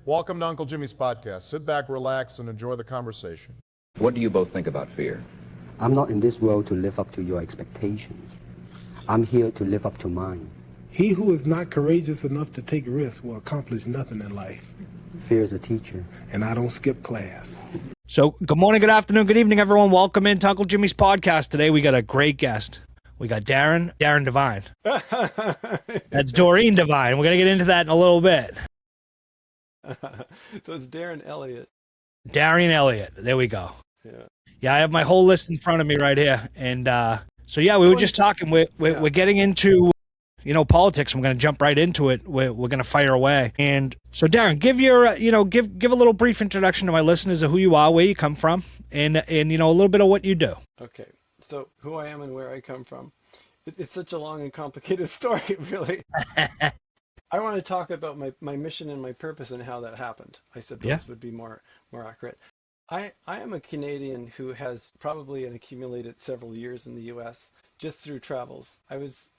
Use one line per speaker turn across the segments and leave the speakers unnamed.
Welcome to Uncle Jimmy's podcast. Sit back, relax, and enjoy the conversation.
What do you both think about fear?
I'm not in this world to live up to your expectations. I'm here to live up to mine.
He who is not courageous enough to take risks will accomplish nothing in life.
Fear is a teacher.
And I don't skip class.
So, good morning, good afternoon, good evening, everyone. Welcome into Uncle Jimmy's podcast. Today, we got a great guest. We got Darren Devine. That's Doreen Devine. We're going to get into that in a little bit.
So it's Darren Elliott.
Darren Elliott. There we go.
Yeah.
Yeah, I have my whole list in front of me right here. And so, yeah, we were just talking. We're getting into, politics. I'm going to jump right into it. We're going to fire away. And so, Darren, give your, give a little brief introduction to my listeners of who you are, where you come from, and a little bit of what you do.
Okay. So who I am and where I come from. It's such a long and complicated story, really. I want to talk about my mission and my purpose and how that happened, I suppose would be more accurate. I am a Canadian who has probably accumulated several years in the U.S. just through travels. I was,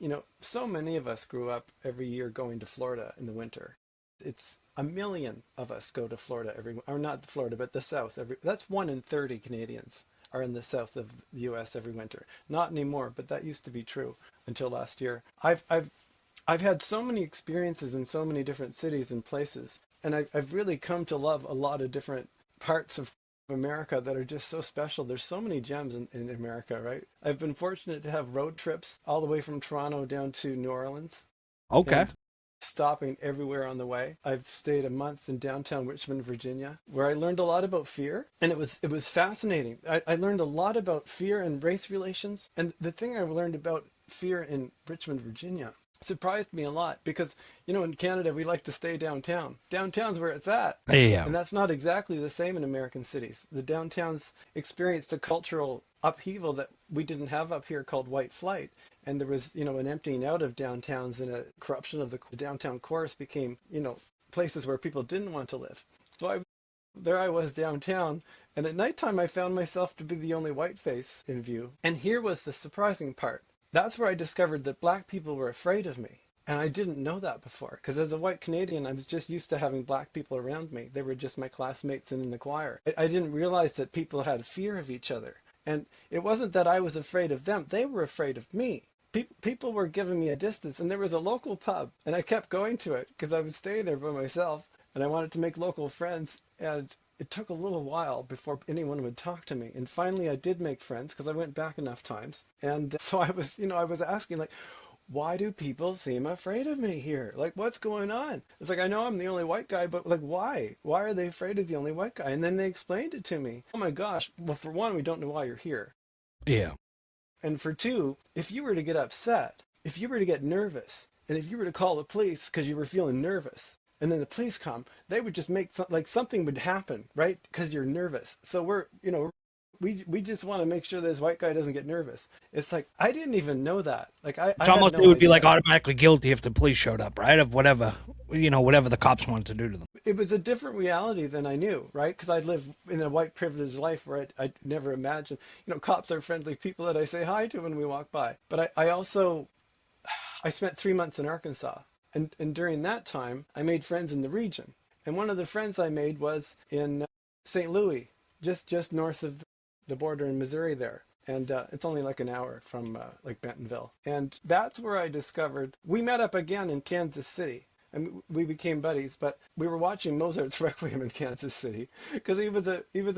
so many of us grew up every year going to Florida in the winter. It's 1 million of us go to Florida or not Florida, but the South. That's 1 in 30 Canadians are in the south of the U.S. every winter. Not anymore, but that used to be true until last year. I've had so many experiences in so many different cities and places, and I've really come to love a lot of different parts of America that are just so special. There's so many gems in America, right? I've been fortunate to have road trips all the way from Toronto down to New Orleans.
Okay.
Stopping everywhere on the way. I've stayed a month in downtown Richmond, Virginia, where I learned a lot about fear, and it was fascinating. I learned a lot about fear and race relations, and the thing I learned about fear in Richmond, Virginia surprised me a lot because, in Canada, we like to stay downtown. Downtown's where it's at.
Yeah.
And that's not exactly the same in American cities. The downtowns experienced a cultural upheaval that we didn't have up here called white flight. And there was, an emptying out of downtowns and a corruption of the downtown cores became, places where people didn't want to live. So there I was downtown, and at nighttime I found myself to be the only white face in view. And here was the surprising part. That's where I discovered that black people were afraid of me. And I didn't know that before, because as a white Canadian, I was just used to having black people around me. They were just my classmates and in the choir. I didn't realize that people had fear of each other. And it wasn't that I was afraid of them. They were afraid of me. People were giving me a distance, and there was a local pub, and I kept going to it because I would stay there by myself, and I wanted to make local friends. And it took a little while before anyone would talk to me. And finally I did make friends because I went back enough times. And so I was asking, like, why do people seem afraid of me here? Like, what's going on? It's like, I know I'm the only white guy, but like, why? Why are they afraid of the only white guy? And then they explained it to me. Oh my gosh. Well, for one, we don't know why you're here.
Yeah.
And for two, if you were to get upset, if you were to get nervous, and if you were to call the police because you were feeling nervous, and then the police come, they would just make something would happen, right? Because you're nervous. So we just want to make sure this white guy doesn't get nervous. It's like, I didn't even know that. Like
It's almost, it would be like automatically guilty if the police showed up, right? Of whatever the cops wanted to do to them. It
was a different reality than I knew, right? Because I live in a white privileged life where I never imagined, cops are friendly people that I say hi to when we walk by. But I spent 3 months in Arkansas. And during that time, I made friends in the region. And one of the friends I made was in St. Louis, just north of the border in Missouri there. And it's only like an hour from like Bentonville. And that's where I discovered, we met up again in Kansas City. And we became buddies, but we were watching Mozart's Requiem in Kansas City because he was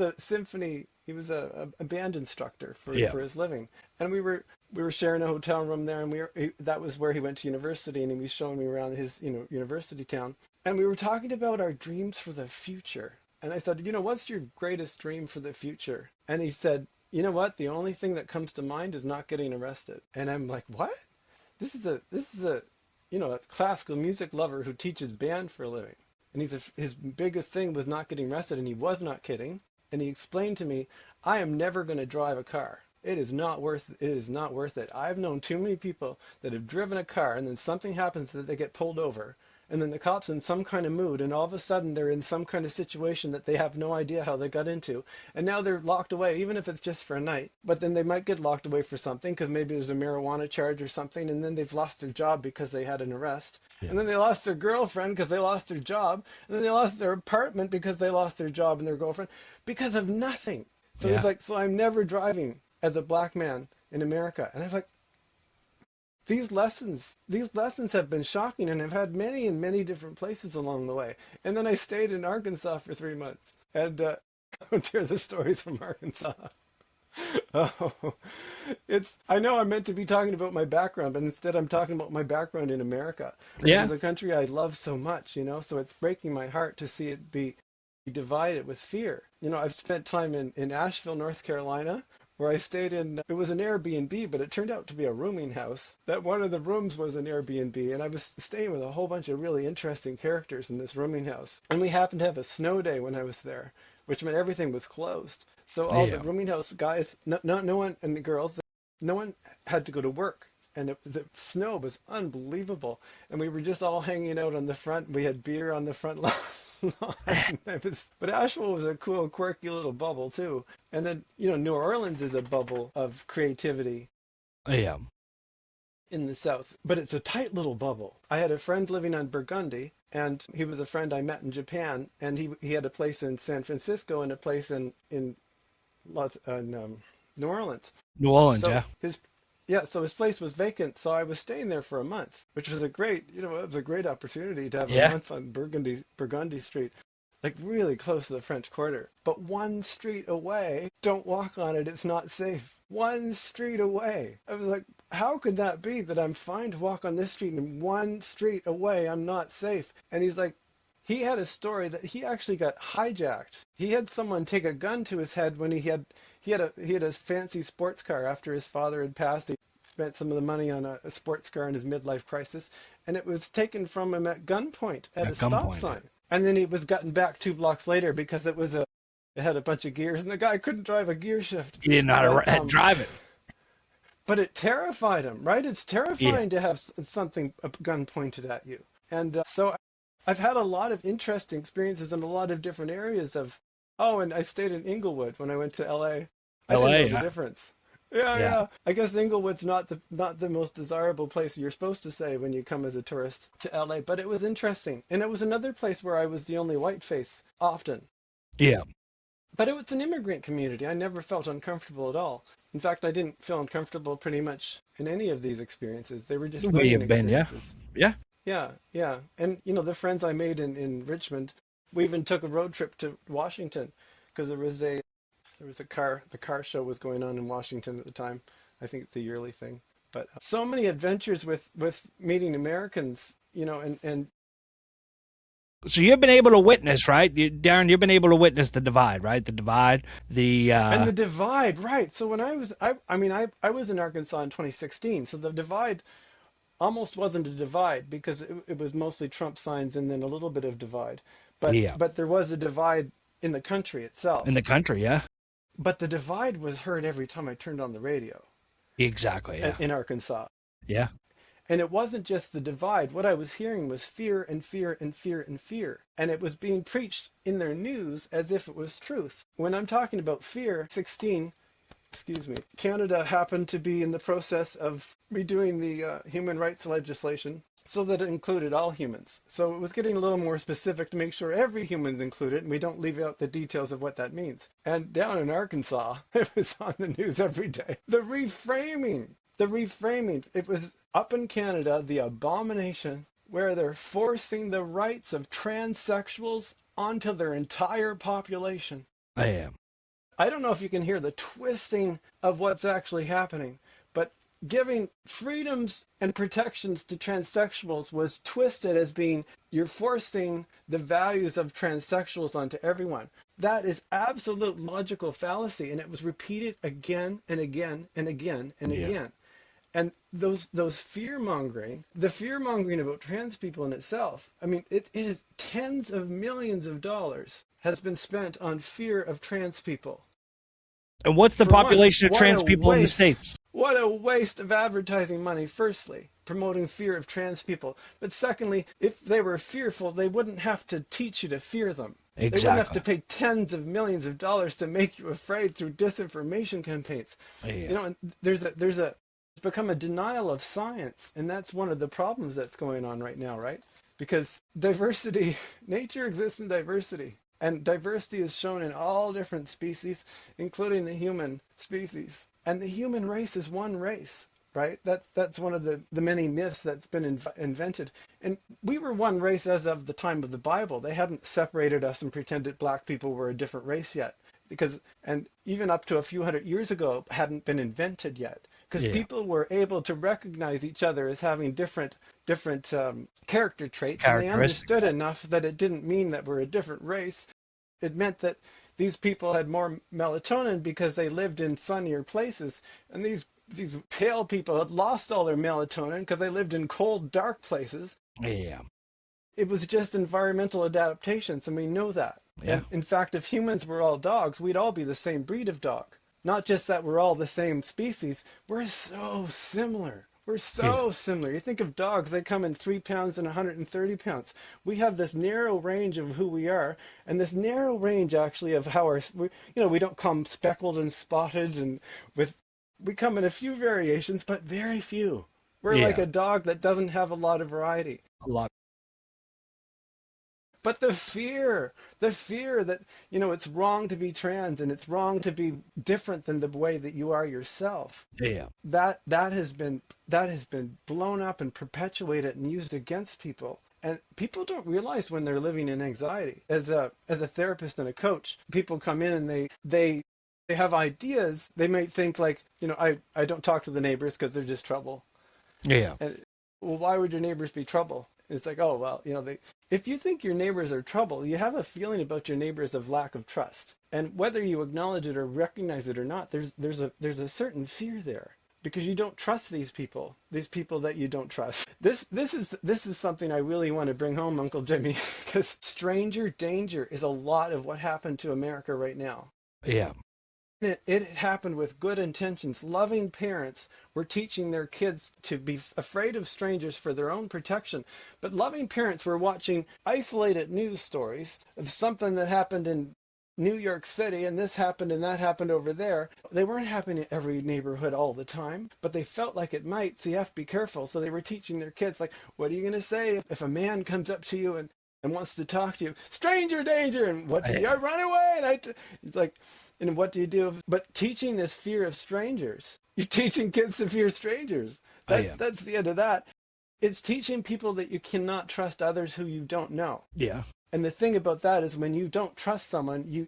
a symphony. He was a band instructor for his living, and we were sharing a hotel room there, and that was where he went to university, and he was showing me around his university town, and we were talking about our dreams for the future. And I said, what's your greatest dream for the future? And he said, you know what? The only thing that comes to mind is not getting arrested. And I'm like, what? This is a classical music lover who teaches band for a living. And his biggest thing was not getting arrested, and he was not kidding. And he explained to me, I am never going to drive a car. It is not worth it. I've known too many people that have driven a car and then something happens that they get pulled over and then the cops in some kind of mood, and all of a sudden they're in some kind of situation that they have no idea how they got into, and now they're locked away, even if it's just for a night. But then they might get locked away for something because maybe there's a marijuana charge or something, and then they've lost their job because they had an arrest, and then they lost their girlfriend because they lost their job, and then they lost their apartment because they lost their job and their girlfriend because of nothing. So it's like, so I'm never driving as a black man in America, and I'm like, these lessons have been shocking, and I've had many in many different places along the way. And then I stayed in Arkansas for 3 months, and I don't hear the stories from Arkansas. Oh, I know I'm meant to be talking about my background, but instead I'm talking about my background in America, which is a country I love so much, so it's breaking my heart to see it be divided with fear. I've spent time in Asheville, North Carolina, where I stayed in, it was an Airbnb, but it turned out to be a rooming house. That one of the rooms was an Airbnb, and I was staying with a whole bunch of really interesting characters in this rooming house. And we happened to have a snow day when I was there, which meant everything was closed. So all the rooming house guys, no one, and the girls, no one had to go to work. And the snow was unbelievable. And we were just all hanging out on the front. We had beer on the front lawn. But Asheville was a cool, quirky little bubble too. And then, New Orleans is a bubble of creativity.
Yeah.
In the South, but it's a tight little bubble. I had a friend living on Burgundy, and he was a friend I met in Japan, and he had a place in San Francisco and a place in New Orleans.
New Orleans,
so
yeah.
So his place was vacant, so I was staying there for a month, which was a great opportunity to have a month on Burgundy Street, like really close to the French Quarter. But one street away, don't walk on it, it's not safe. One street away. I was like, how could that be that I'm fine to walk on this street and one street away I'm not safe? And he's like, he had a story that he actually got hijacked. He had someone take a gun to his head when he had a fancy sports car after his father had passed. He spent some of the money on a sports car in his midlife crisis, and it was taken from him at gunpoint at a stop sign. And then he was gotten back 2 blocks later because it had a bunch of gears, and the guy couldn't drive a gear shift.
He didn't know how to drive it.
But it terrified him, right? It's terrifying to have a gun pointed at you. And so I've had a lot of interesting experiences in a lot of different areas and I stayed in Inglewood when I went to LA. I didn't know the difference. Yeah. I guess Inglewood's not the most desirable place you're supposed to say when you come as a tourist to LA, but it was interesting. And it was another place where I was the only white face often.
Yeah.
But it was an immigrant community. I never felt uncomfortable at all. In fact, I didn't feel uncomfortable pretty much in any of these experiences. They were just
where you've been, yeah.
Yeah. And the friends I made in Richmond, we even took a road trip to Washington because there was the car show was going on in Washington at the time. I think it's a yearly thing. But so many adventures with meeting Americans, and
so you've been able to witness, right? Darren, you've been able to witness the divide, right? The divide,
and the divide, right. So when I was in Arkansas in 2016, so the divide almost wasn't a divide because it was mostly Trump signs and then a little bit of divide. But there was a divide in the country itself.
In the country, yeah.
But the divide was heard every time I turned on the radio.
Exactly, yeah.
In Arkansas.
Yeah.
And it wasn't just the divide. What I was hearing was fear and fear and fear and fear. And it was being preached in their news as if it was truth. When I'm talking about fear, Canada happened to be in the process of redoing the human rights legislation so that it included all humans. So it was getting a little more specific to make sure every human's included and we don't leave out the details of what that means. And down in Arkansas, it was on the news every day. The reframing, it was up in Canada, the abomination where they're forcing the rights of transsexuals onto their entire population. I don't know if you can hear the twisting of what's actually happening, but giving freedoms and protections to transsexuals was twisted as being you're forcing the values of transsexuals onto everyone. That is absolute logical fallacy, and it was repeated again and again and again and again. And those fear-mongering, the fear-mongering about trans people in itself, I mean, it is tens of millions of dollars has been spent on fear of trans people.
And what's the population of trans people in the States?
What a waste of advertising money, firstly. promoting fear of trans people. But secondly, if they were fearful, they wouldn't have to teach you to fear them. They wouldn't have to pay tens of millions of dollars to make you afraid through disinformation campaigns.
Yeah.
You know, and it's become a denial of science, and that's one of the problems that's going on right now, right? Because nature exists in diversity, and diversity is shown in all different species, including the human species. And the human race is one race, right? That's one of the many myths that's been invented. And we were one race as of the time of the Bible. They hadn't separated us and pretended black people were a different race yet. And even up to a few hundred years ago, hadn't been invented yet. Because people were able to recognize each other as having different character traits, and they understood enough that it didn't mean that we're a different race. It meant that these people had more melatonin because they lived in sunnier places, and these pale people had lost all their melatonin because they lived in cold, dark places.
Yeah.
It was just environmental adaptations, and we know that.
Yeah.
And in fact, if humans were all dogs, we'd all be the same breed of dog. Not just that we're all the same species, we're so similar. We're so similar. You think of dogs, they come in 3 pounds and 130 pounds. We have this narrow range of who we are, and this narrow range actually of how we don't come speckled and spotted, and we come in a few variations, but very few. We're like a dog that doesn't have a lot of variety.
A lot.
But the fear that, it's wrong to be trans and it's wrong to be different than the way that you are yourself.
Yeah.
That has been blown up and perpetuated and used against people. And people don't realize when they're living in anxiety. As a therapist and a coach, people come in and they have ideas. They might think like, I don't talk to the neighbors because they're just trouble.
Yeah.
And, well, why would your neighbors be trouble? It's like, oh, well, if you think your neighbors are trouble, you have a feeling about your neighbors of lack of trust. And whether you acknowledge it or recognize it or not, there's a certain fear there because you don't trust these people that you don't trust. This is something I really want to bring home, Uncle Jimmy, because stranger danger is a lot of what happened to America right now.
Yeah.
It happened with good intentions. Loving parents were teaching their kids to be afraid of strangers for their own protection. But loving parents were watching isolated news stories of something that happened in New York City, and this happened and that happened over there. They weren't happening in every neighborhood all the time, but they felt like it might, so you have to be careful. So they were teaching their kids, like, what are you going to say if a man comes up to you and wants to talk to you? Stranger danger! And what do you run away? And it's like... And what do you do? But teaching this fear of strangers, you're teaching kids to fear strangers. That's the end of that. It's teaching people that you cannot trust others who you don't know.
Yeah.
And the thing about that is when you don't trust someone, you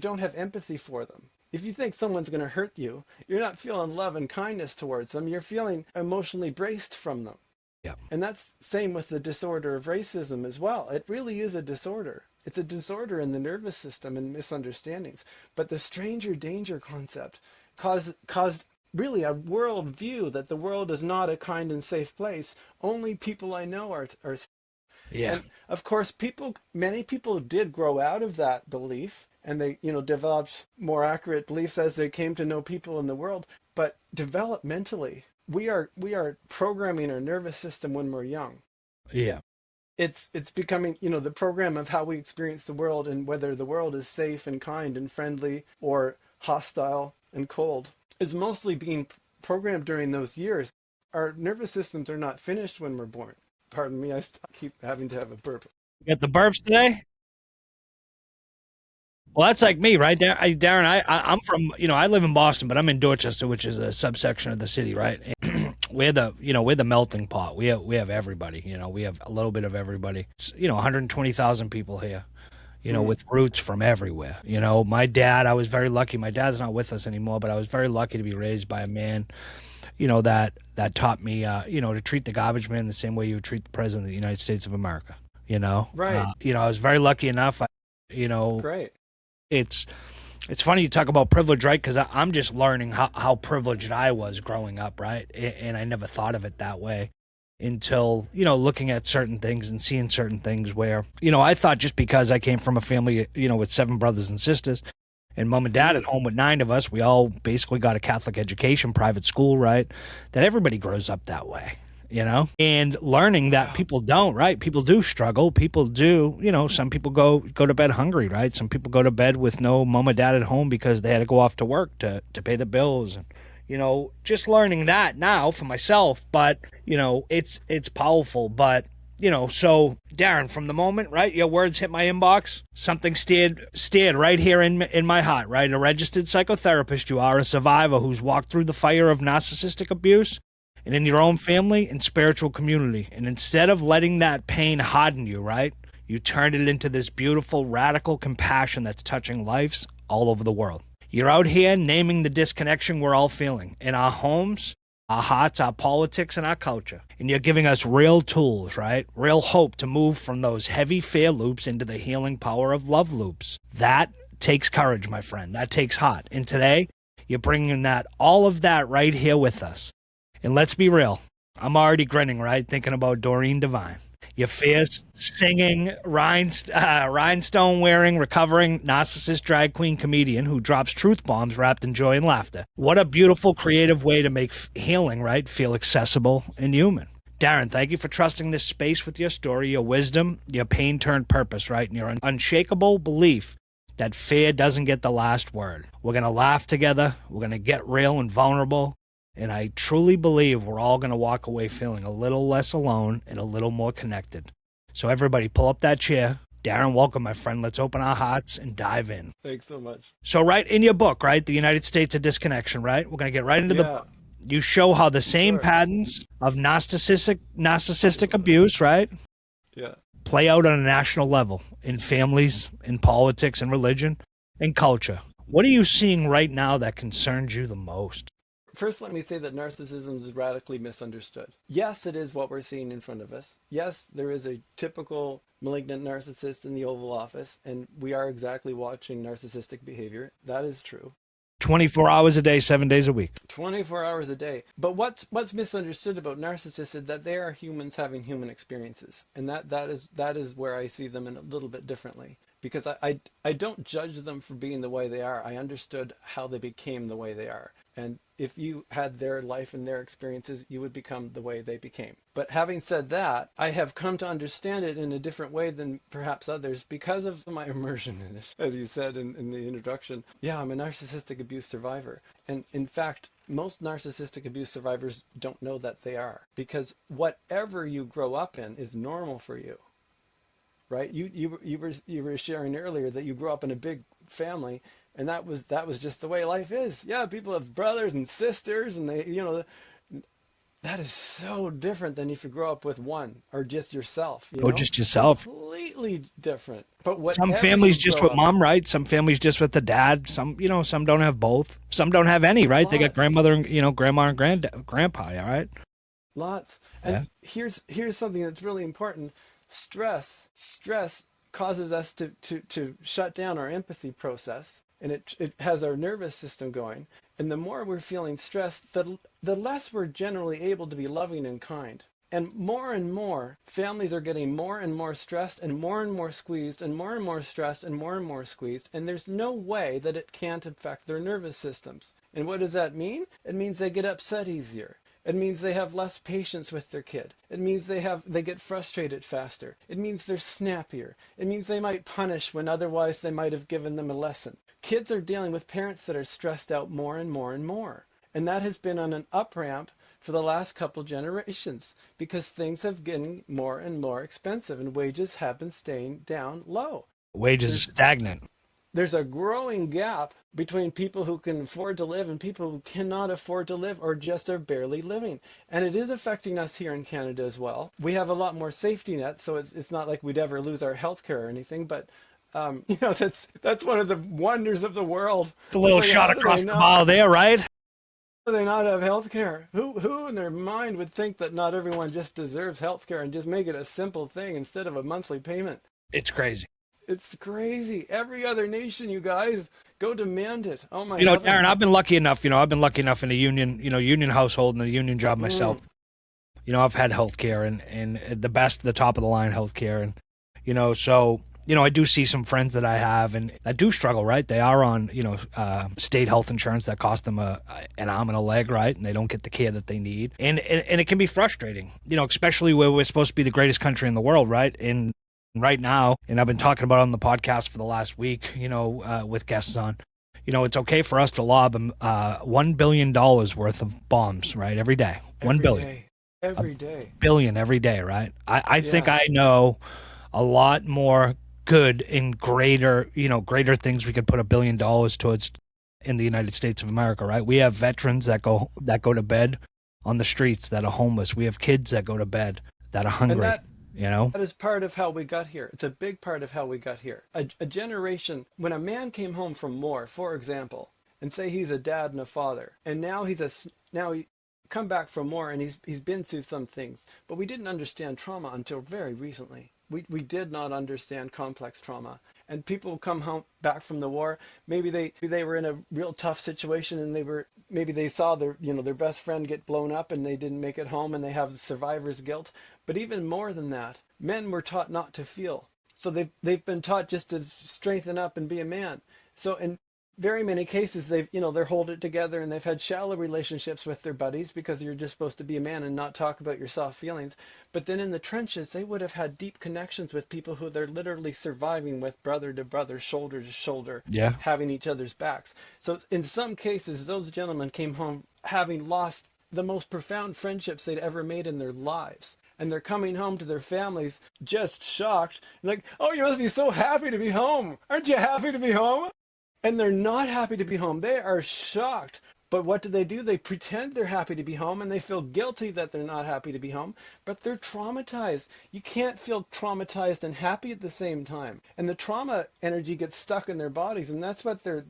don't have empathy for them. If you think someone's going to hurt you, you're not feeling love and kindness towards them. You're feeling emotionally braced from them.
Yeah.
And that's the same with the disorder of racism as well. It really is a disorder. It's a disorder in the nervous system and misunderstandings. But the stranger danger concept caused really a world view that the world is not a kind and safe place. Only people I know are
Yeah.
And of course, many people did grow out of that belief, and they, developed more accurate beliefs as they came to know people in the world. But developmentally, we are programming our nervous system when we're young.
Yeah.
It's becoming, the program of how we experience the world and whether the world is safe and kind and friendly or hostile and cold is mostly being programmed during those years. Our nervous systems are not finished when we're born. Pardon me, I keep having to have a burp.
You got the burps today? Well, that's like me, right, Darren? I'm from, I live in Boston, but I'm in Dorchester, which is a subsection of the city, right? We're the melting pot. We have everybody. We have a little bit of everybody. It's 120,000 people here, with roots from everywhere. My dad, I was very lucky. My dad's not with us anymore, but I was very lucky to be raised by a man, that taught me, to treat the garbage man the same way you would treat the president of the United States of America.
Right.
I was very lucky enough.
Great.
It's funny you talk about privilege, right? Because I'm just learning how privileged I was growing up, right? And I never thought of it that way until, looking at certain things and seeing certain things where, I thought just because I came from a family, with 7 brothers and sisters and mom and dad at home with 9 of us, we all basically got a Catholic education, private school, right? That everybody grows up that way. and learning that people don't, right? People do struggle. People do, some people go to bed hungry, right? Some people go to bed with no mom or dad at home because they had to go off to work to pay the bills. And, just learning that now for myself, but, it's powerful. But, so Darren, from the moment, right, your words hit my inbox, something steered right here in my heart, right? A registered psychotherapist, you are a survivor who's walked through the fire of narcissistic abuse and in your own family and spiritual community. And instead of letting that pain harden you, right, you turned it into this beautiful, radical compassion that's touching lives all over the world. You're out here naming the disconnection we're all feeling in our homes, our hearts, our politics, and our culture. And you're giving us real tools, right? Real hope to move from those heavy fear loops into the healing power of love loops. That takes courage, my friend. That takes heart. And today, you're bringing all of that right here with us. And let's be real. I'm already grinning, right? Thinking about Doreen Devine. Your fierce, singing, rhinestone-wearing, recovering narcissist drag queen comedian who drops truth bombs wrapped in joy and laughter. What a beautiful, creative way to make healing, right, feel accessible and human. Darren, thank you for trusting this space with your story, your wisdom, your pain turned purpose, right, and your unshakable belief that fear doesn't get the last word. We're going to laugh together. We're going to get real and vulnerable. And I truly believe we're all going to walk away feeling a little less alone and a little more connected. So everybody pull up that chair. Darren, welcome, my friend. Let's open our hearts and dive in.
Thanks so much.
So right in your book, right, The United States of Disconnection, right? We're going to get right into the book. You show how the same patterns of narcissistic abuse, right?
Yeah.
Play out on a national level in families, in politics and religion and culture. What are you seeing right now that concerns you the most?
First, let me say that narcissism is radically misunderstood. Yes, it is what we're seeing in front of us. Yes, there is a typical malignant narcissist in the Oval Office, and we are exactly watching narcissistic behavior. That is true.
24 hours a day, 7 days a week.
24 hours a day. But what's misunderstood about narcissists is that they are humans having human experiences. And that is where I see them in a little bit differently. Because I don't judge them for being the way they are. I understood how they became the way they are. And if you had their life and their experiences, you would become the way they became. But having said that, I have come to understand it in a different way than perhaps others because of my immersion in it. As you said in the introduction, yeah, I'm a narcissistic abuse survivor. And in fact, most narcissistic abuse survivors don't know that they are, because whatever you grow up in is normal for you. Right? You were sharing earlier that you grew up in a big family, and that was just the way life is. Yeah, people have brothers and sisters, and that is so different than if you grow up with one or just yourself.
Just yourself.
Completely different. But
some families just with mom, right? Some families just with the dad. Some don't have both. Some don't have any, right? They got grandmother and grandma and grandpa, all right?
Lots. And here's something that's really important. Stress causes us to shut down our empathy process, and it has our nervous system going. And the more we're feeling stressed, the less we're generally able to be loving and kind. And more families are getting more and more stressed and more squeezed and more stressed and more squeezed. And there's no way that it can't affect their nervous systems. And what does that mean? It means they get upset easier. It means they have less patience with their kid. It means they get frustrated faster. It means they're snappier. It means they might punish when otherwise they might have given them a lesson. Kids are dealing with parents that are stressed out more and more. And that has been on an up ramp for the last couple generations because things have gotten more and more expensive and wages have been staying down low.
Wages are stagnant.
There's a growing gap between people who can afford to live and people who cannot afford to live or just are barely living. And it is affecting us here in Canada as well. We have a lot more safety nets, so it's not like we'd ever lose our health care or anything, but that's one of the wonders of the world.
The little shot across the bow there, right?
Do they not have health care? Who in their mind would think that not everyone just deserves health care and just make it a simple thing instead of a monthly payment?
It's crazy.
It's crazy. Every other nation, you guys, go demand it. Oh my!
Darren, I've been lucky enough. In a union household and a union job myself. I've had health care and the best, the top of the line health care, and so I do see some friends that I have and that do struggle, right? They are on, state health insurance that costs them an arm and a leg, right? And they don't get the care that they need. And it can be frustrating, especially where we're supposed to be the greatest country in the world, right? And right now, and I've been talking about it on the podcast for the last week, with guests on, it's okay for us to lob $1 billion worth of bombs, right? Every day. $1 billion.
Every day.
Billion every day, right? I think I know a lot more good and greater things we could put $1 billion towards in the United States of America, right? We have veterans that go to bed on the streets that are homeless. We have kids that go to bed that are hungry.
That is part of how we got here. It's a big part of how we got here. A generation, when a man came home from war, for example, and say he's a dad and a father, and now he come back from war and he's been through some things, but we didn't understand trauma until very recently. We did not understand complex trauma. And people come home back from the war. Maybe they were in a real tough situation, and maybe they saw their best friend get blown up, and they didn't make it home, and they have survivor's guilt. But even more than that, men were taught not to feel. So they've been taught just to strengthen up and be a man. So in very many cases, they're holding it together, and they've had shallow relationships with their buddies because you're just supposed to be a man and not talk about your soft feelings. But then in the trenches, they would have had deep connections with people who they're literally surviving with, brother to brother, shoulder to shoulder, having each other's backs. So in some cases, those gentlemen came home having lost the most profound friendships they'd ever made in their lives. And they're coming home to their families just shocked, like, oh, you must be so happy to be home. Aren't you happy to be home? And they're not happy to be home. They are shocked. But what do? They pretend they're happy to be home, and they feel guilty that they're not happy to be home, but they're traumatized. You can't feel traumatized and happy at the same time. And the trauma energy gets stuck in their bodies, and that's what they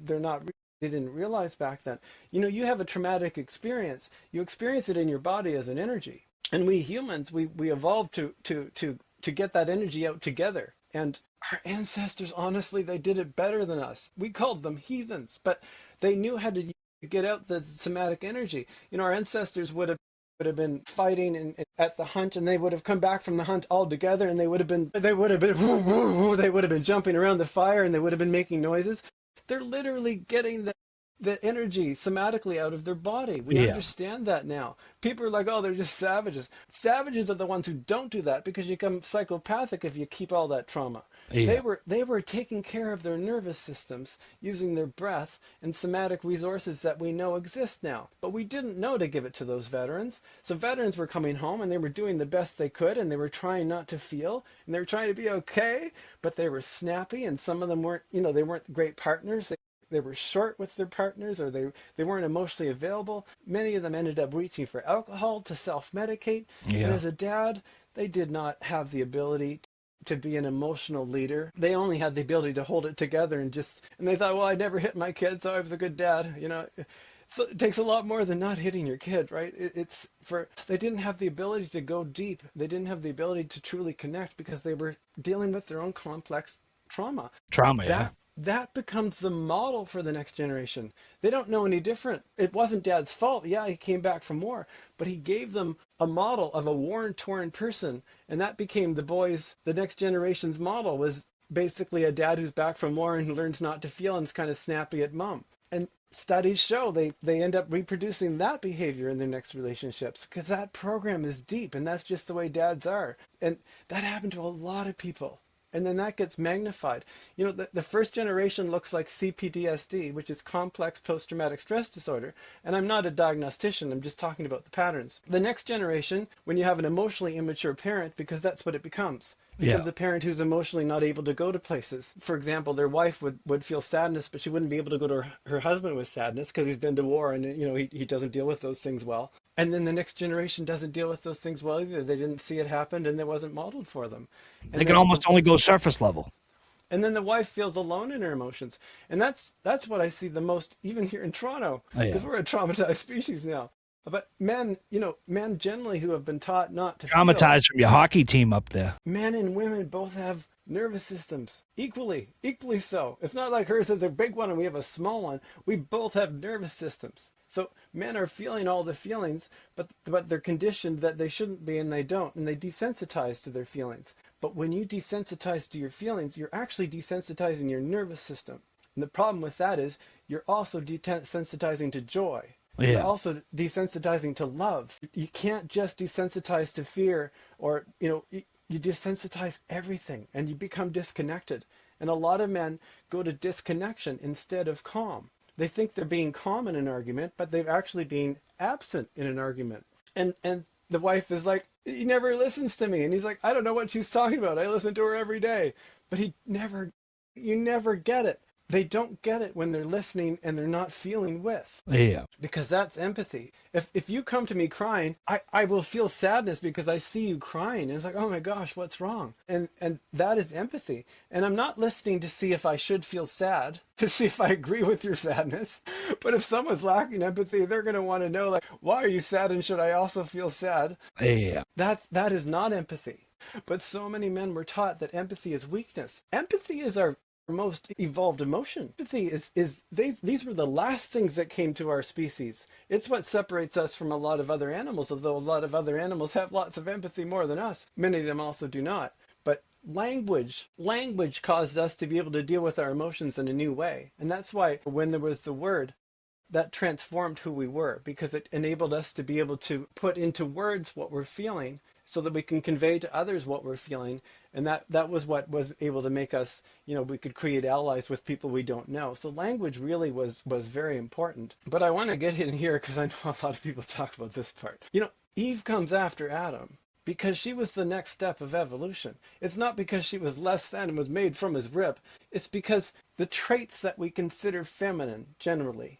didn't realize back then. You have a traumatic experience. You experience it in your body as an energy. And we humans, we evolved to get that energy out together. And our ancestors, honestly, they did it better than us. We called them heathens, but they knew how to get out the somatic energy. Our ancestors would have been fighting at the hunt, and they would have come back from the hunt all together, and they would have been jumping around the fire, and they would have been making noises. They're literally getting the energy somatically out of their body. We understand that now. People are like, oh, they're just savages. Savages are the ones who don't do that, because you become psychopathic if you keep all that trauma. They were taking care of their nervous systems using their breath and somatic resources that we know exist now. But we didn't know to give it to those veterans. So veterans were coming home, and they were doing the best they could, and they were trying not to feel, and they were trying to be okay, but they were snappy, and some of them weren't, they weren't great partners. They were short with their partners, or they weren't emotionally available. Many of them ended up reaching for alcohol to self-medicate. And as a dad, they did not have the ability to be an emotional leader. They only had the ability to hold it together, and they thought, well, I never hit my kid, so I was a good dad. So it takes a lot more than not hitting your kid, right? They didn't have the ability to go deep. They didn't have the ability to truly connect, because they were dealing with their own complex trauma. That becomes the model for the next generation. They don't know any different. It wasn't dad's fault. Yeah, he came back from war, but he gave them a model of a worn-torn person, and that became the next generation's model was basically a dad who's back from war and learns not to feel and is kind of snappy at mom. And studies show they end up reproducing that behavior in their next relationships, because that program is deep, and that's just the way dads are. And that happened to a lot of people. And then that gets magnified. The first generation looks like CPTSD, which is complex post-traumatic stress disorder. And I'm not a diagnostician, I'm just talking about the patterns. The next generation, when you have an emotionally immature parent, because that's what it becomes. Becomes a parent who's emotionally not able to go to places. For example, their wife would feel sadness, but she wouldn't be able to go to her husband with sadness because he's been to war, and he doesn't deal with those things well. And then the next generation doesn't deal with those things well either. They didn't see it happen, and it wasn't modeled for them. And
they can almost only go surface level.
And then the wife feels alone in her emotions. And that's what I see the most, even here in Toronto, because we're a traumatized species now. But men generally who have been taught not to
traumatized from your hockey team up there.
Men and women both have nervous systems, equally so. It's not like hers is a big one and we have a small one. We both have nervous systems. So men are feeling all the feelings, but they're conditioned that they shouldn't be, and they don't, and they desensitize to their feelings. But when you desensitize to your feelings, you're actually desensitizing your nervous system. And the problem with that is you're also desensitizing to joy. You're
Yeah.
also desensitizing to love. You can't just desensitize to fear, or, you desensitize everything and you become disconnected. And a lot of men go to disconnection instead of calm. They think they're being calm in an argument, but they've actually been absent in an argument. And the wife is like, he never listens to me. And he's like, I don't know what she's talking about. I listen to her every day. But you never get it. They don't get it when they're listening and they're not feeling with.
Yeah.
Because that's empathy. If you come to me crying, I will feel sadness because I see you crying. And it's like, oh my gosh, what's wrong? And that is empathy. And I'm not listening to see if I should feel sad, to see if I agree with your sadness. But if someone's lacking empathy, they're going to want to know, like, why are you sad and should I also feel sad?
Yeah.
That is not empathy. But so many men were taught that empathy is weakness. Empathy is our most evolved emotion. Empathy these were the last things that came to our species. It's what separates us from a lot of other animals, although a lot of other animals have lots of empathy more than us. Many of them also do not. But language caused us to be able to deal with our emotions in a new way. And that's why when there was the word, that transformed who we were, because it enabled us to be able to put into words what we're feeling so that we can convey to others what we're feeling. And that was what was able to make us, we could create allies with people we don't know. So language really was very important. But I want to get in here because I know a lot of people talk about this part. Eve comes after Adam because she was the next step of evolution. It's not because she was less than and was made from his rib. It's because the traits that we consider feminine generally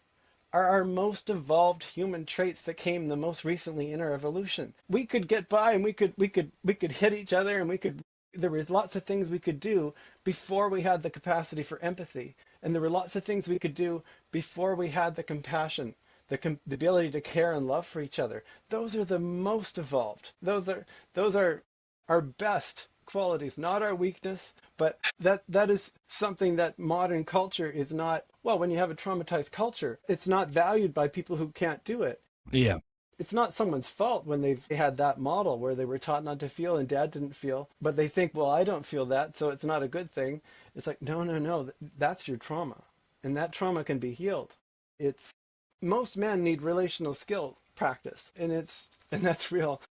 are our most evolved human traits that came the most recently in our evolution. We could get by and we could hit each other, and there were lots of things we could do before we had the capacity for empathy. And there were lots of things we could do before we had the compassion, the ability to care and love for each other. Those are the most evolved. Those are our best qualities, not our weakness. But that is something that modern culture is not. Well, when you have a traumatized culture, it's not valued by people who can't do it.
Yeah.
It's not someone's fault when they had that model where they were taught not to feel and dad didn't feel, but they think, well, I don't feel that, so it's not a good thing. It's like, no, that's your trauma. And that trauma can be healed. Most men need relational skill practice, and that's real.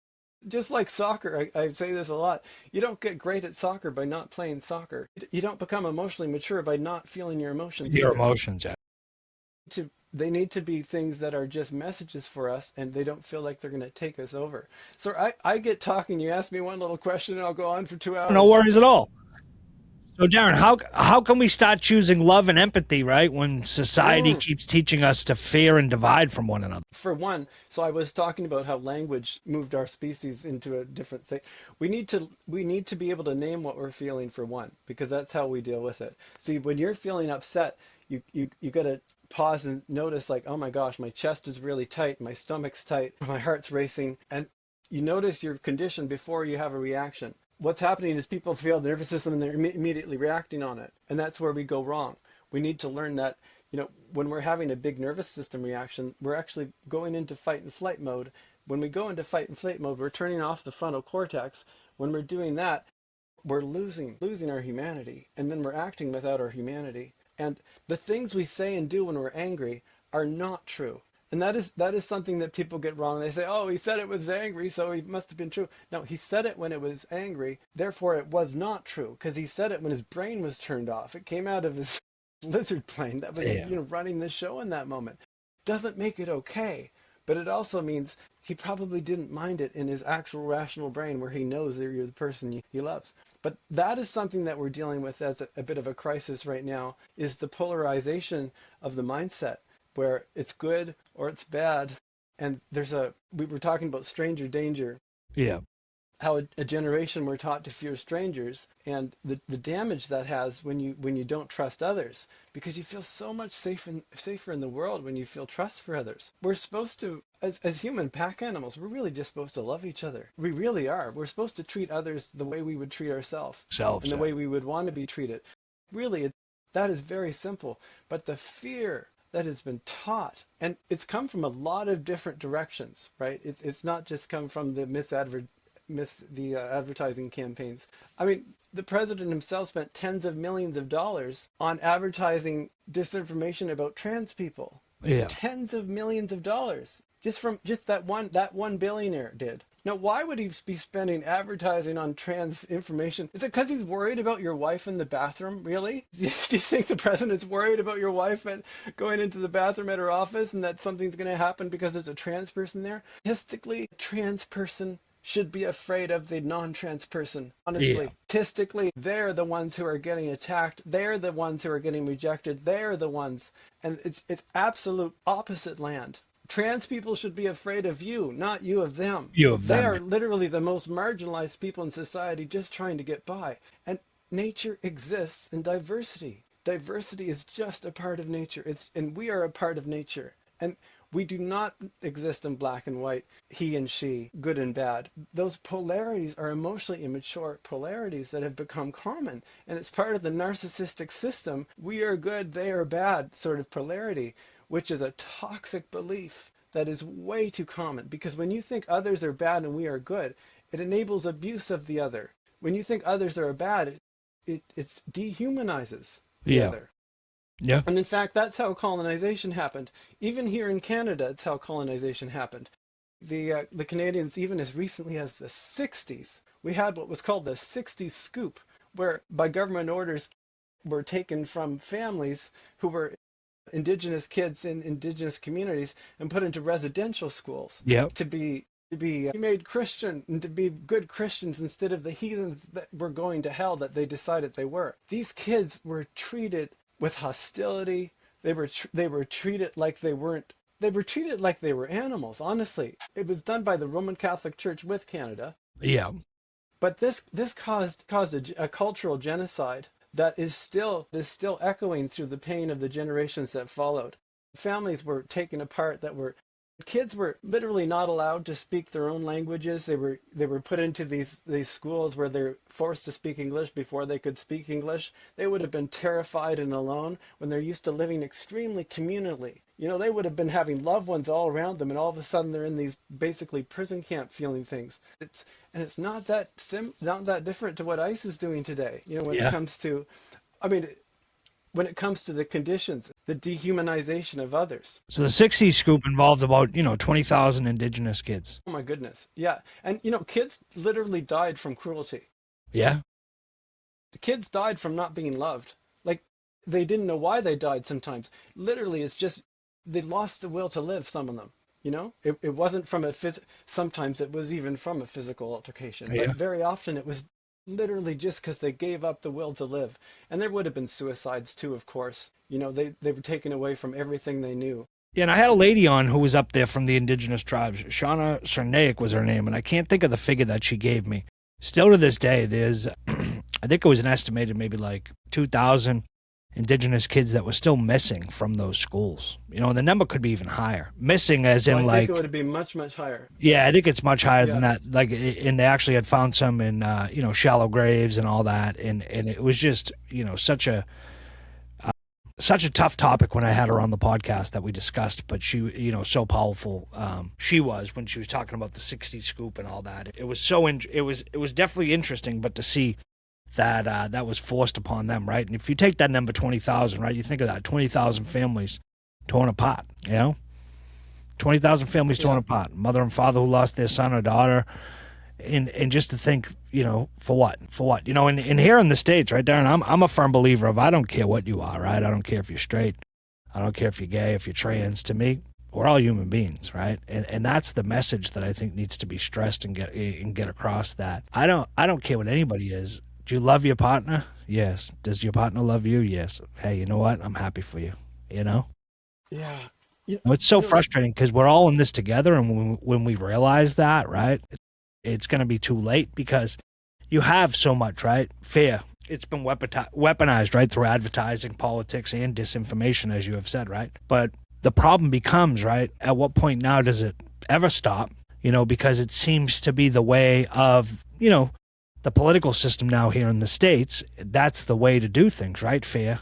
Just like soccer, I say this a lot. You don't get great at soccer by not playing soccer. You don't become emotionally mature by not feeling your emotions.
Your
either.
emotions, yeah.
They need to be things that are just messages for us, and they don't feel like they're going to take us over. So I get talking. You ask me one little question, and I'll go on for 2 hours.
No worries at all. So, Darren, how can we start choosing love and empathy, right, when society keeps teaching us to fear and divide from one another?
For one, so I was talking about how language moved our species into a different thing. We need to be able to name what we're feeling, for one, because that's how we deal with it. See, when you're feeling upset, you got to pause and notice, like, oh my gosh, my chest is really tight, my stomach's tight, my heart's racing, and you notice your condition before you have a reaction. What's happening is people feel the nervous system and they're immediately reacting on it. And that's where we go wrong. We need to learn that, when we're having a big nervous system reaction, we're actually going into fight and flight mode. When we go into fight and flight mode, we're turning off the frontal cortex. When we're doing that, we're losing our humanity. And then we're acting without our humanity. And the things we say and do when we're angry are not true. And that is something that people get wrong. They say, oh, he said it was angry, so it must have been true. No, he said it when it was angry. Therefore, it was not true, because he said it when his brain was turned off. It came out of his lizard brain that was running the show in that moment. Doesn't make it okay. But it also means he probably didn't mind it in his actual rational brain, where he knows that you're the person he loves. But that is something that we're dealing with as a bit of a crisis right now, is the polarization of the mindset, where it's good or it's bad. And we were talking about stranger danger.
Yeah.
How a generation were taught to fear strangers, and the damage that has when you don't trust others, because you feel so much safer in the world when you feel trust for others. We're supposed to, as human pack animals, we're really just supposed to love each other. We really are. We're supposed to treat others the way we would treat ourselves, and the way we would want to be treated. Really, that is very simple. But the fear that has been taught, and it's come from a lot of different directions, right? It's not just come from the miss the advertising campaigns. I mean, the president himself spent tens of millions of dollars on advertising disinformation about trans people.
Yeah.
Tens of millions of dollars just that one billionaire did. Now, why would he be spending advertising on trans information? Is it because he's worried about your wife in the bathroom? Really? Do you think the president's worried about your wife going into the bathroom at her office and that something's going to happen because there's a trans person there? Statistically, a trans person should be afraid of the non-trans person. Honestly, statistically, they're the ones who are getting attacked. They're the ones who are getting rejected. They're the ones. And it's absolute opposite land. Trans people should be afraid of you, not you of them.
You of them.
They are literally the most marginalized people in society just trying to get by. And nature exists in diversity. Diversity is just a part of nature. And we are a part of nature. And we do not exist in black and white, he and she, good and bad. Those polarities are emotionally immature polarities that have become common. And it's part of the narcissistic system. We are good, they are bad sort of polarity, which is a toxic belief that is way too common. Because when you think others are bad and we are good, it enables abuse of the other. When you think others are bad, it dehumanizes the other.
Yeah.
And in fact, that's how colonization happened. Even here in Canada, it's how colonization happened. The Canadians, even as recently as the 60s, we had what was called the 60s scoop, where by government orders were taken from families who were Indigenous kids in Indigenous communities and put into residential schools to be made Christian and to be good Christians instead of the heathens that were going to hell that they decided they were. These kids were treated with hostility. They were treated like they weren't. They were treated like they were animals. Honestly, it was done by the Roman Catholic Church with Canada.
Yeah.
But this caused a cultural genocide that is still echoing through the pain of the generations that followed. Families were taken apart kids were literally not allowed to speak their own languages. They were put into these schools where they're forced to speak English before they could speak English. They would have been terrified and alone when they're used to living extremely communally. You know, they would have been having loved ones all around them, and all of a sudden they're in these basically prison camp feeling things. It's not that different to what ICE is doing today. You know, when it comes to, when it comes to the conditions, the dehumanization of others.
So the 60s scoop involved about, 20,000 Indigenous kids.
Oh my goodness. Yeah. And, kids literally died from cruelty.
Yeah.
The kids died from not being loved. Like, they didn't know why they died sometimes. Literally, it's just, they lost the will to live, some of them. It wasn't from sometimes it was even from a physical altercation.
Yeah.
But very often it was literally just because they gave up the will to live. And there would have been suicides too, of course. They were taken away from everything they knew.
Yeah, and I had a lady on who was up there from the indigenous tribes. Shauna Cernaik was her name, and I can't think of the figure that she gave me. Still to this day, there's, I think it was an estimated maybe like 2,000 indigenous kids that were still missing from those schools. And the number could be even higher. Missing as in
I think it would be much, much higher.
Yeah, I think it's much higher than that. Like, and they actually had found some in, shallow graves and all that. And it was just, such a tough topic when I had her on the podcast that we discussed, but she, so powerful she was when she was talking about the 60 scoop and all that. It was it was definitely interesting, but to see that that was forced upon them, right? And if you take that number 20,000, right, you think of that 20,000 families torn apart, 20,000 families torn apart, mother and father who lost their son or daughter, and just to think, for what, and here in the States, right, Darren, I'm a firm believer of I don't care what you are, right? I don't care if you're straight, I don't care if you're gay, if you're trans. To me, we're all human beings, right? And that's the message that I think needs to be stressed and get across. That I don't care what anybody is. Do you love your partner? Yes. Does your partner love you? Yes. Hey, you know what? I'm happy for you.
Yeah.
It's so frustrating because we're all in this together, and when we realize that, right, it's going to be too late because you have so much, right? Fear. It's been weaponized, right, through advertising, politics, and disinformation, as you have said, right? But the problem becomes, right, at what point now does it ever stop? Because it seems to be the way of, the political system now here in the States. That's the way to do things, right? Fear,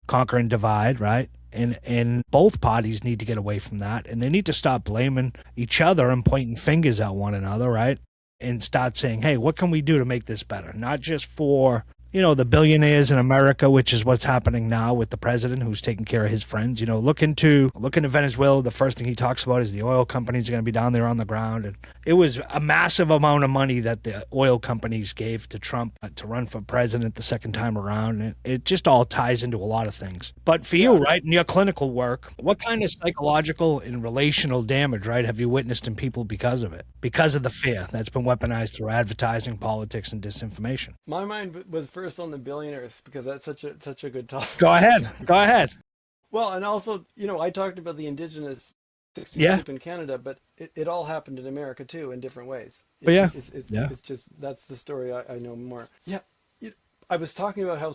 conquer and divide, right? And both parties need to get away from that, and they need to stop blaming each other and pointing fingers at one another, right? and start saying, hey, what can we do to make this better? Not just for, the billionaires in America, which is what's happening now with the president who's taking care of his friends. Look into Venezuela. The first thing he talks about is the oil companies are going to be down there on the ground. And it was a massive amount of money that the oil companies gave to Trump to run for president the second time around. And it just all ties into a lot of things. But for you, right, in your clinical work, what kind of psychological and relational damage, right, have you witnessed in people because of it? Because of the fear that's been weaponized through advertising, politics, and disinformation.
My mind was first on the billionaires because that's such a good topic.
Go ahead.
Well, and also, I talked about the indigenous 60s
Yeah.
in Canada, but it all happened in America too in different ways.
But yeah.
It's just, that's the story I know more. Yeah. I was talking about how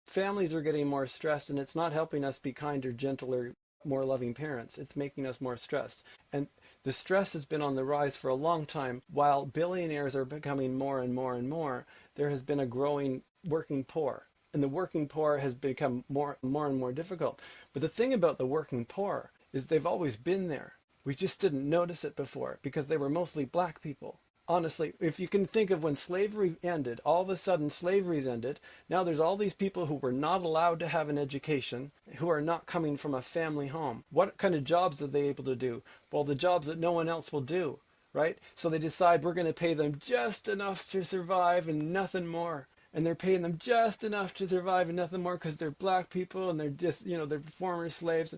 families are getting more stressed, and it's not helping us be kinder, gentler, more loving parents. It's making us more stressed. And the stress has been on the rise for a long time. While billionaires are becoming more and more and more, there has been a growing working poor. And the working poor has become more and more difficult. But the thing about the working poor is they've always been there. We just didn't notice it before because they were mostly black people. Honestly, if you can think of when slavery ended, all of a sudden slavery's ended. Now there's all these people who were not allowed to have an education, who are not coming from a family home. What kind of jobs are they able to do? Well, the jobs that no one else will do, right? So they decide we're going to pay them just enough to survive and nothing more. And they're paying them just enough to survive and nothing more because they're black people and they're just, they're former slaves.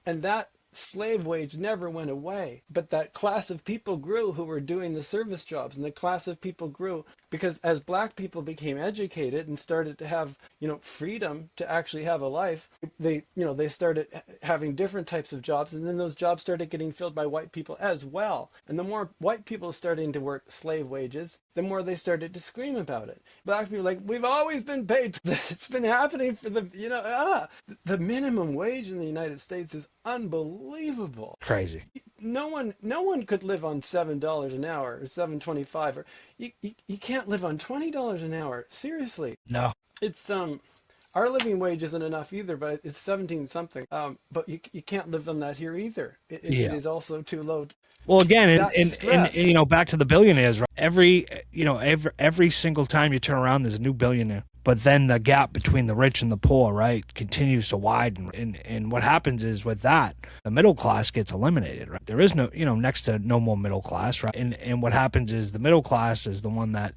And that slave wage never went away, but that class of people grew who were doing the service jobs, and the class of people grew because as black people became educated and started to have freedom to actually have a life, they started having different types of jobs, and then those jobs started getting filled by white people as well. And the more white people starting to work slave wages, the more they started to scream about it. Black people are like, we've always been paid. It's been happening for the minimum wage in the United States is unbelievable.
Crazy.
No one could live on $7 an hour or $7.25, or you can't live on $20 an hour. Seriously.
No.
It's our living wage isn't enough either, but it's 17 something. But you can't live on that here either. It is also too low.
Well, again, and back to the billionaires, right? Every single time you turn around, there's a new billionaire. But then the gap between the rich and the poor, right, continues to widen. And what happens is with that, the middle class gets eliminated, right? There is no, next to no more middle class, right? And what happens is the middle class is the one that,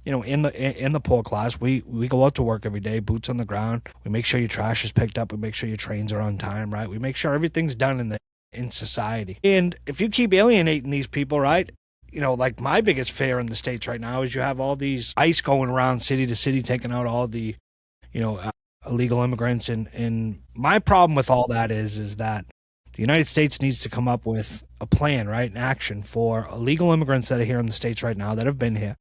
in the poor class, we go out to work every day, boots on the ground. We make sure your trash is picked up. We make sure your trains are on time, right? We make sure everything's done in society. And if you keep alienating these people, right, like my biggest fear in the States right now is you have all these ICE going around city to city, taking out all the, illegal immigrants. And my problem with all that is that the United States needs to come up with a plan, right, an action for illegal immigrants that are here in the States right now that have been here,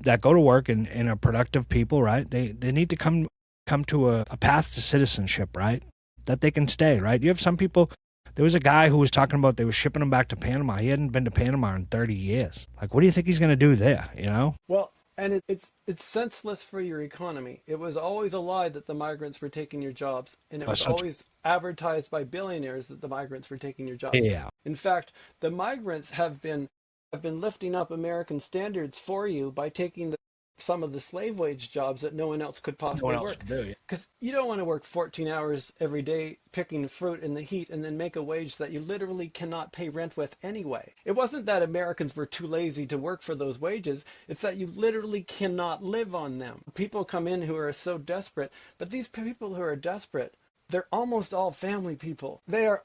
that go to work and are productive people, right? They need to come to a path to citizenship, right, that they can stay, right? You have some people. There was a guy who was talking about they were shipping him back to Panama. He hadn't been to Panama in 30 years. Like, what do you think he's going to do there,
Well, and it's senseless for your economy. It was always a lie that the migrants were taking your jobs, and it was always advertised by billionaires that the migrants were taking your jobs.
Yeah.
In fact, the migrants have been lifting up American standards for you by taking some of the slave wage jobs that no one else could possibly work. Because you don't want to work 14 hours every day picking fruit in the heat and then make a wage that you literally cannot pay rent with anyway. It wasn't that Americans were too lazy to work for those wages. It's that you literally cannot live on them. People come in who are so desperate, but these people who are desperate, they're almost all family people. They are,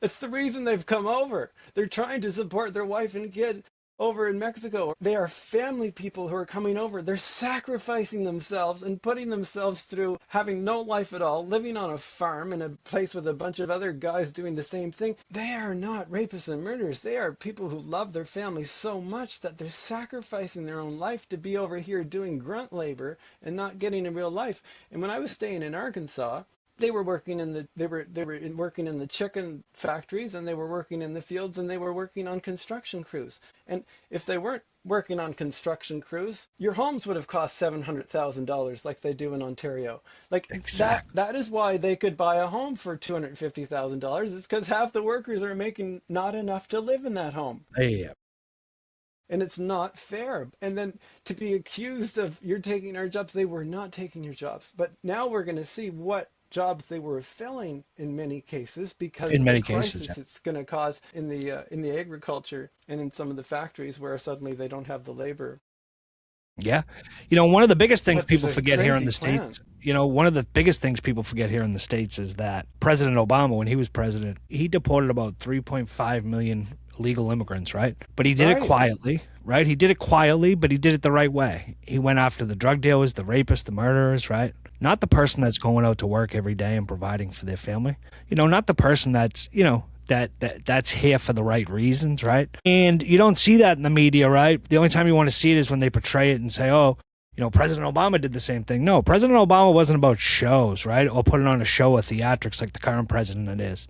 it's the reason they've come over. They're trying to support their wife and kid over in Mexico. They are family people who are coming over. They're sacrificing themselves and putting themselves through having no life at all, living on a farm in a place with a bunch of other guys doing the same thing. They are not rapists and murderers. They are people who love their families so much that they're sacrificing their own life to be over here doing grunt labor and not getting a real life. And when I was staying in Arkansas, they were working in the chicken factories, and they were working in the fields, and they were working on construction crews. And if they weren't working on construction crews, your homes would have cost $700,000 like they do in Ontario. Like exactly. That is why they could buy a home for $250,000. It's because half the workers are making not enough to live in that home.
Yeah.
And it's not fair. And then to be accused of you're taking our jobs, they were not taking your jobs. But now we're going to see what jobs they were filling in many cases because
In
of
many
the
cases,
crisis
yeah.
it's going to cause in the agriculture and in some of the factories where suddenly they don't have the labor.
Yeah. One of the biggest things
But there's
people
a
forget here in
crazy
the
plan.
States, one of the biggest things people forget here in the States is that President Obama, when he was president, he deported about 3.5 million illegal immigrants, right? But he did it
Right.
quietly, right? He did it quietly, but he did it the right way. He went after the drug dealers, the rapists, the murderers, right? Not the person that's going out to work every day and providing for their family. Not the person that's, that's here for the right reasons, right? And you don't see that in the media, right? The only time you want to see it is when they portray it and say, oh, President Obama did the same thing. No, President Obama wasn't about shows, right? Or putting on a show of theatrics like the current president is.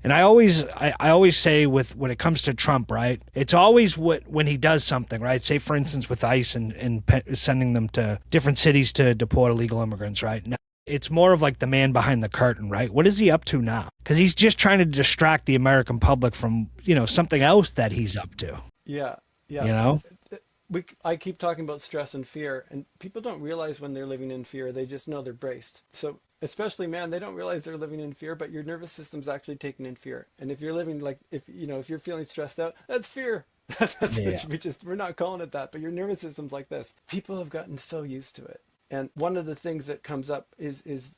And I always say when it comes to Trump, right? It's always when he does something, right? Say, for instance, with ICE and sending them to different cities to deport illegal immigrants, right? Now, it's more of like the man behind the curtain, right? What is he up to now? Because he's just trying to distract the American public from, something else that he's up to.
Yeah. Yeah.
You know?
I keep talking about stress and fear, and people don't realize when they're living in fear. They just know they're braced. So especially men, they don't realize they're living in fear, but your nervous system's actually taken in fear. And if you're living if you're feeling stressed out, that's fear. That's
Yeah.
we're not calling it that, but your nervous system's like this. People have gotten so used to it. And one of the things that comes up is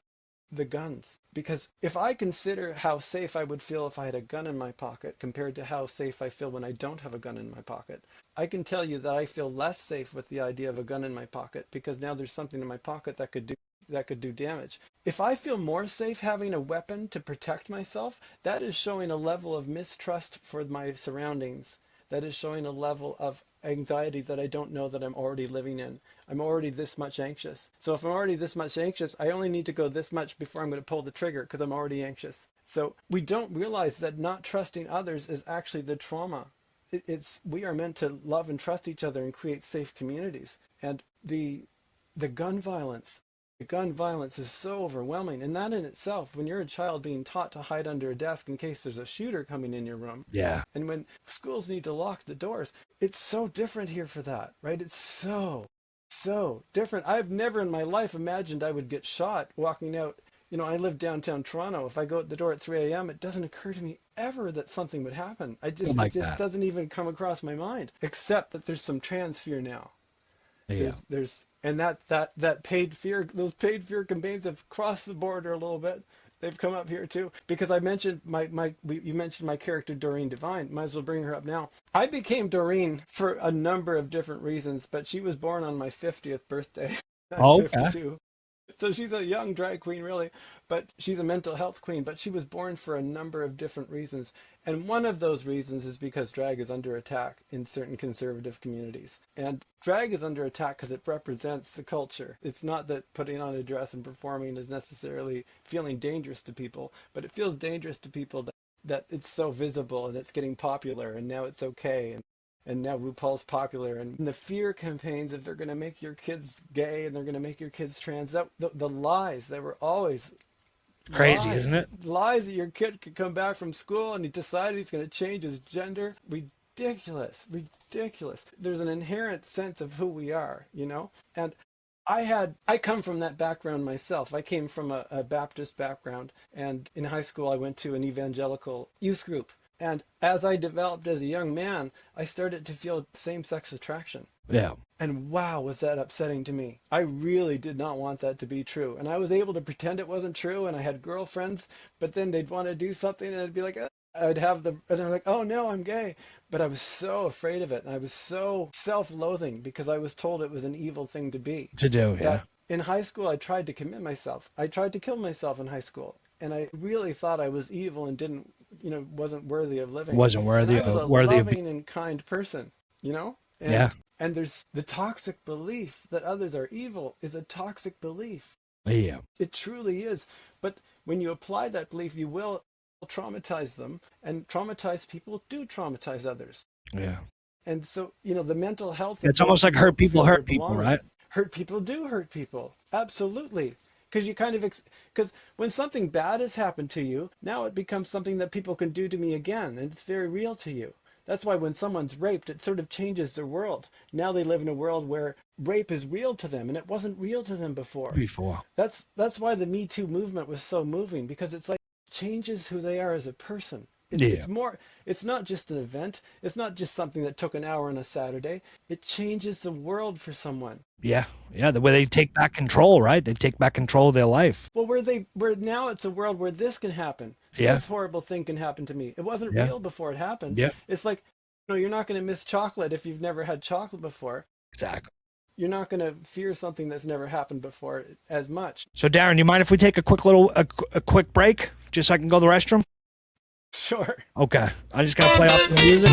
the guns. Because if I consider how safe I would feel if I had a gun in my pocket compared to how safe I feel when I don't have a gun in my pocket, I can tell you that I feel less safe with the idea of a gun in my pocket because now there's something in my pocket that could do damage. If I feel more safe having a weapon to protect myself, that is showing a level of mistrust for my surroundings. That is showing a level of anxiety that I don't know that I'm already living in. I'm already this much anxious. So if I'm already this much anxious, I only need to go this much before I'm going to pull the trigger because I'm already anxious. So we don't realize that not trusting others is actually the trauma. We are meant to love and trust each other and create safe communities. And the gun violence. The gun violence is so overwhelming. And that in itself, when you're a child being taught to hide under a desk in case there's a shooter coming in your room,
Yeah.
and when schools need to lock the doors, it's so different here for that, right? It's so different. I've never in my life imagined I would get shot walking out. I live downtown Toronto. If I go at the door at 3 a.m., it doesn't occur to me ever that something would happen. It just doesn't even come across my mind, except that there's some trans fear now.
Yeah.
There's and that paid fear, those paid fear campaigns have crossed the border a little bit. They've come up here too, because I mentioned you mentioned my character Doreen Devine. Might as well bring her up now. I became Doreen for a number of different reasons, but she was born on my 50th birthday. I'm 52. So she's a young drag queen, really, but she's a mental health queen. But she was born for a number of different reasons. And one of those reasons is because drag is under attack in certain conservative communities. And drag is under attack because it represents the culture. It's not that putting on a dress and performing is necessarily feeling dangerous to people, but it feels dangerous to people that it's so visible and it's getting popular and now it's okay. And now RuPaul's popular, and the fear campaigns that they're going to make your kids gay and they're going to make your kids trans. The lies that were always
Crazy,
lies,
isn't it?
Lies that your kid could come back from school and he decided he's going to change his gender. Ridiculous. There's an inherent sense of who we are, and I come from that background myself. I came from a Baptist background, and in high school I went to an evangelical youth group. And as I developed as a young man, I started to feel same-sex attraction.
Yeah.
And wow, was that upsetting to me. I really did not want that to be true. And I was able to pretend it wasn't true, and I had girlfriends, but then they'd want to do something, and I'd be like, and I'm like, oh no, I'm gay. But I was so afraid of it, and I was so self-loathing because I was told it was an evil thing to be.
To do, yeah.
In high school, I tried to commit myself. I tried to kill myself in high school. And I really thought I was evil and wasn't worthy of living.
Wasn't worthy
and I was a loving and kind person, And,
yeah.
And there's the toxic belief that others are evil is a toxic belief.
Yeah.
It truly is. But when you apply that belief, you will traumatize them, and traumatized people do traumatize others.
Yeah.
And so, the mental health.
It's almost like hurt people, right?
Hurt people do hurt people. Absolutely. Because because when something bad has happened to you, now it becomes something that people can do to me again, and it's very real to you. That's why when someone's raped, it sort of changes their world. Now they live in a world where rape is real to them, and it wasn't real to them before. That's why the Me Too movement was so moving, because it's like changes who they are as a person. It's more, it's not just an event. It's not just something that took an hour on a Saturday. It changes the world for someone.
Yeah. The way they take back control, right? They take back control of their life.
Well, where now it's a world where this can happen.
Yeah.
This horrible thing can happen to me. It wasn't real before it happened.
Yeah.
It's like, you're not going to miss chocolate if you've never had chocolate before.
Exactly.
You're not going to fear something that's never happened before as much.
So, Darren, you mind if we take a quick break, just so I can go to the restroom?
Sure.
Okay. I just got to play off the music.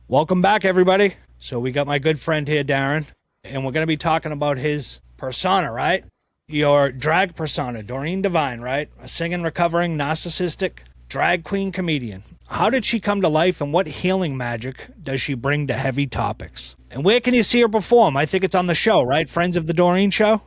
Welcome back, everybody. So we got my good friend here, Darren, and we're going to be talking about his persona, right? Your drag persona, Doreen Devine, right? A singing, recovering, narcissistic drag queen comedian. How did she come to life, and what healing magic does she bring to heavy topics? And where can you see her perform? I think it's on the show, right? Friends of the Doreen Show?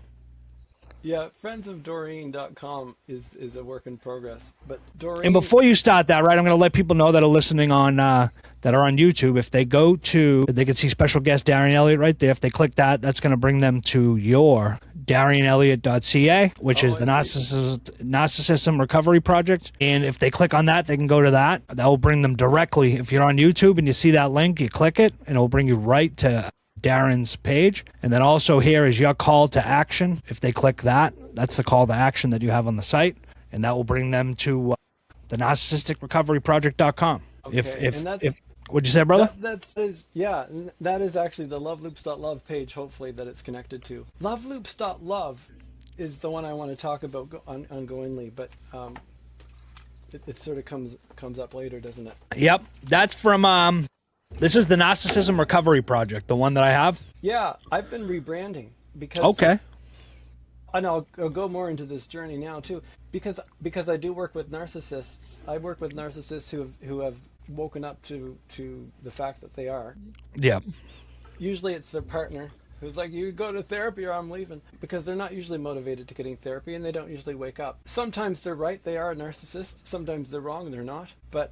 Yeah, friendsofdoreen.com is a work in progress. But Doreen...
And before you start that, right, I'm going to let people know that are listening on that are on YouTube. If they go to, they can see special guest Darren Elliott right there. If they click that, that's going to bring them to your DarrenElliott.ca, which is the Narcissism Recovery Project. And if they click on that, they can go to that. That will bring them directly. If you're on YouTube and you see that link, you click it, and it will bring you right to Darren's page. And then also here is your call to action. If they click that, that's the call to action that you have on the site, and that will bring them to the narcissisticrecoveryproject.com.
Okay,
What'd you say, brother?
That is actually the loveloops.love page, hopefully, that it's connected to. Loveloops.love is the one I want to talk about ongoingly, but it sort of comes up later, doesn't it?
Yep, that's from this is the Narcissism Recovery Project, the one that I have.
Yeah, I've been rebranding because
okay.
And I'll go more into this journey now too, because I do work with narcissists. I work with narcissists who have woken up to the fact that they are.
Yeah.
Usually it's their partner who's like, you go to therapy or I'm leaving, because they're not usually motivated to getting therapy, and they don't usually wake up. Sometimes they're right, they are a narcissist. Sometimes they're wrong, they're not. But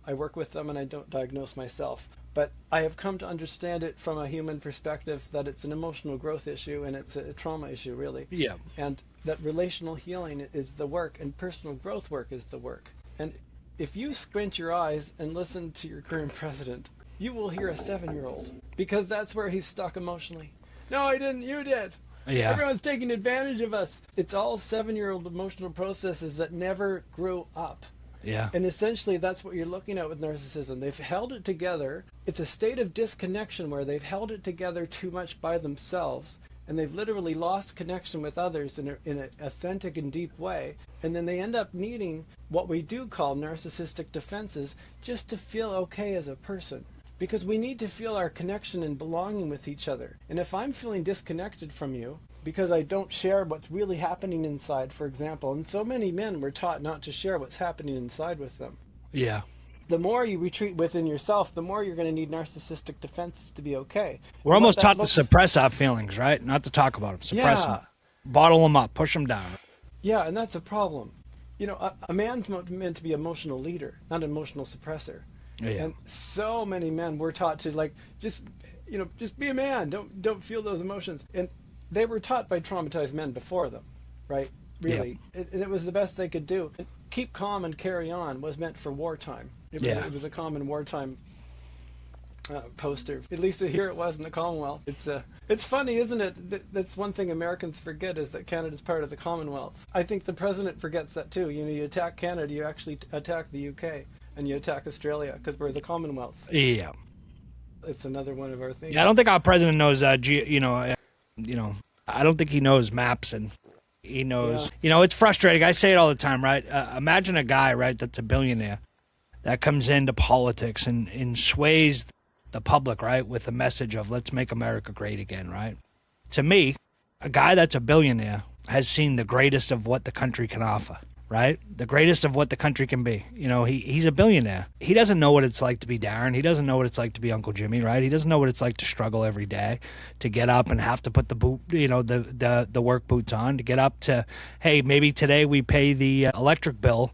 I work with them and I don't diagnose myself. But I have come to understand it from a human perspective, that it's an emotional growth issue and it's a trauma issue, really.
Yeah.
And that relational healing is the work, and personal growth work is the work. And if you squint your eyes and listen to your current president, you will hear a 7-year-old, because that's where he's stuck emotionally. No, I didn't, you did.
Yeah.
Everyone's taking advantage of us. It's all 7-year-old emotional processes that never grew up.
Yeah.
And essentially that's what you're looking at with narcissism. They've held it together. It's a state of disconnection where they've held it together too much by themselves, and they've literally lost connection with others in an authentic and deep way. And then they end up needing what we do call narcissistic defenses just to feel okay as a person. Because we need to feel our connection and belonging with each other. And if I'm feeling disconnected from you because I don't share what's really happening inside, for example, and so many men were taught not to share what's happening inside with them.
Yeah.
The more you retreat within yourself, the more you're going to need narcissistic defenses to be okay.
We're almost taught to suppress our feelings, right? Not to talk about them. Suppress them. Bottle them up. Push them down.
Yeah, and that's a problem. You know, a man's meant to be an emotional leader, not an emotional suppressor.
Yeah.
And so many men were taught to just be a man. Don't feel those emotions. And they were taught by traumatized men before them, right? Really. Yeah. And it was the best they could do. And keep calm and carry on was meant for wartime. It was a common wartime poster. At least here it was in the Commonwealth. It's funny, isn't it? That's one thing Americans forget, is that Canada's part of the Commonwealth. I think the president forgets that too. You know, you attack Canada, you actually attack the UK, and you attack Australia, because we're the Commonwealth.
Yeah.
It's another one of our things.
Yeah, I don't think our president knows, I don't think he knows maps, and he knows, it's frustrating. I say it all the time, right? Imagine a guy, right, that's a billionaire that comes into politics and sways the public, right, with a message of let's make America great again, right? To me, a guy that's a billionaire has seen the greatest of what the country can offer, right? The greatest of what the country can be. You know, he's a billionaire. He doesn't know what it's like to be Darren. He doesn't know what it's like to be Uncle Jimmy, right? He doesn't know what it's like to struggle every day, to get up and have to put the boot, you know, the work boots on, to get up to, hey, maybe today we pay the electric bill,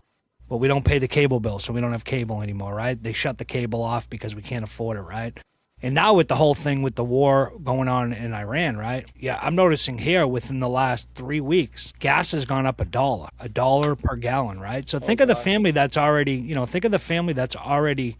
but we don't pay the cable bill, so we don't have cable anymore, right? They shut the cable off because we can't afford it, right? And now with the whole thing with the war going on in Iran, right? Yeah, I'm noticing here within the last 3 weeks, gas has gone up $1 per gallon, right? So think of the family that's already, you know, think of the family that's already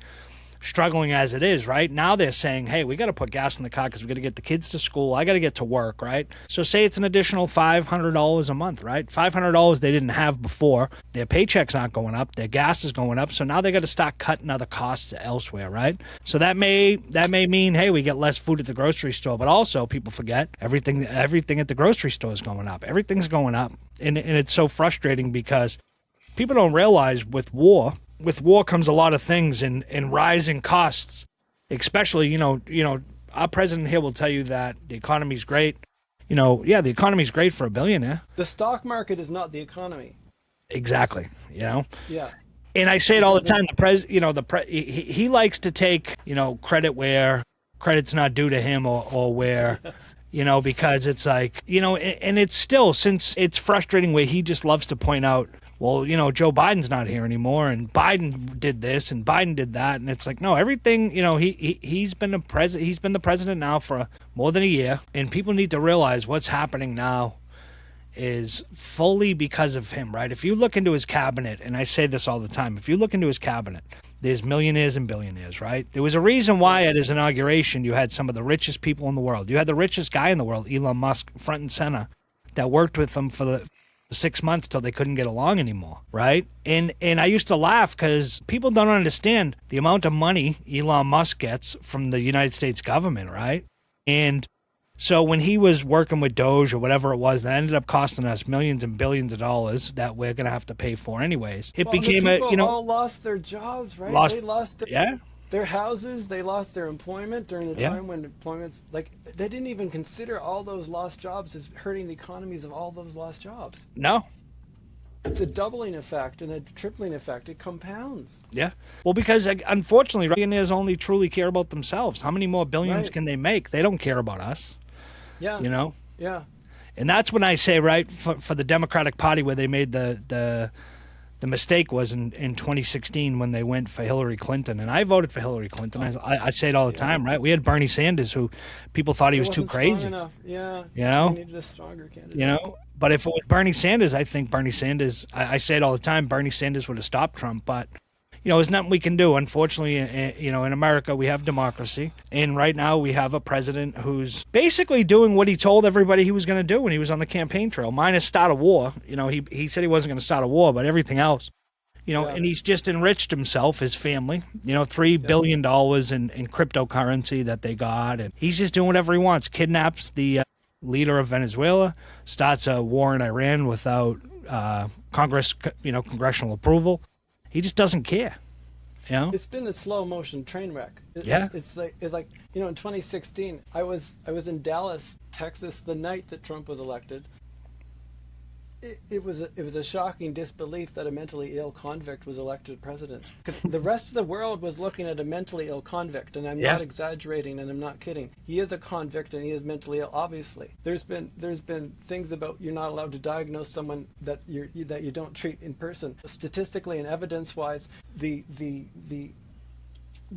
struggling as it is, right? Now they're saying, hey, we got to put gas in the car because we got to get the kids to school. I got to get to work, right? So say it's an additional $500 a month, right? $500 they didn't have before. Their paychecks aren't going up. Their gas is going up. So now they got to start cutting other costs elsewhere, right? So that may mean, hey, we get less food at the grocery store, but also people forget everything at the grocery store is going up. Everything's going up. And it's so frustrating because people don't realize with war comes a lot of things and rising costs, especially, you know, our president here will tell you that the economy's great. You know, yeah, the economy's great for a billionaire.
The stock market is not the economy.
Exactly. You know?
Yeah.
And I say it all the time. He likes to take, you know, credit where credit's not due to him or where, you know, because it's like, you know, and it's still, since it's frustrating where he just loves to point out, well, you know, Joe Biden's not here anymore, and Biden did this, and Biden did that, and it's like, no, everything, you know, he's been the president now for more than a year, and people need to realize what's happening now is fully because of him, right? If you look into his cabinet, and I say this all the time, if you look into his cabinet, there's millionaires and billionaires, right? There was a reason why at his inauguration you had some of the richest people in the world. You had the richest guy in the world, Elon Musk, front and center, that worked with him for the 6 months till they couldn't get along anymore, right? And I used to laugh because people don't understand the amount of money Elon Musk gets from the United States government, right? And so when he was working with Doge or whatever it was, that ended up costing us millions and billions of dollars that we're going to have to pay for anyways. It became
the people
a, you know,
all lost their jobs, right? They lost their houses, they lost their employment during the time when employment's like, they didn't even consider all those lost jobs as hurting the economies of all those lost jobs.
No.
It's a doubling effect and a tripling effect. It compounds.
Yeah. Well, because unfortunately, billionaires only truly care about themselves. How many more billions can they make? They don't care about us.
Yeah.
You know?
Yeah.
And that's when I say, right, for the Democratic Party where they made the mistake was in 2016 when they went for Hillary Clinton. And I voted for Hillary Clinton. I say it all the time, right? We had Bernie Sanders, who people thought he was too crazy.
Enough. Yeah.
You know?
We needed a stronger candidate.
You know? But if it was Bernie Sanders, I think Bernie Sanders, I say it all the time, Bernie Sanders would have stopped Trump. But, you know, there's nothing we can do. Unfortunately, you know, in America, we have democracy. And right now we have a president who's basically doing what he told everybody he was going to do when he was on the campaign trail, minus start a war. You know, he said he wasn't going to start a war, but everything else. You know, and he's just enriched himself, his family, you know, $3 billion in cryptocurrency that they got. And he's just doing whatever he wants, kidnaps the leader of Venezuela, starts a war in Iran without congressional approval. He just doesn't care. You know?
It's been a slow motion train wreck. It's like you know, in 2016, I was in Dallas, Texas, the night that Trump was elected. It was a shocking disbelief that a mentally ill convict was elected president. 'Cause the rest of the world was looking at a mentally ill convict, and I'm not exaggerating, and I'm not kidding. He is a convict, and he is mentally ill. Obviously, there's been things about you're not allowed to diagnose someone that you don't treat in person. Statistically and evidence-wise, the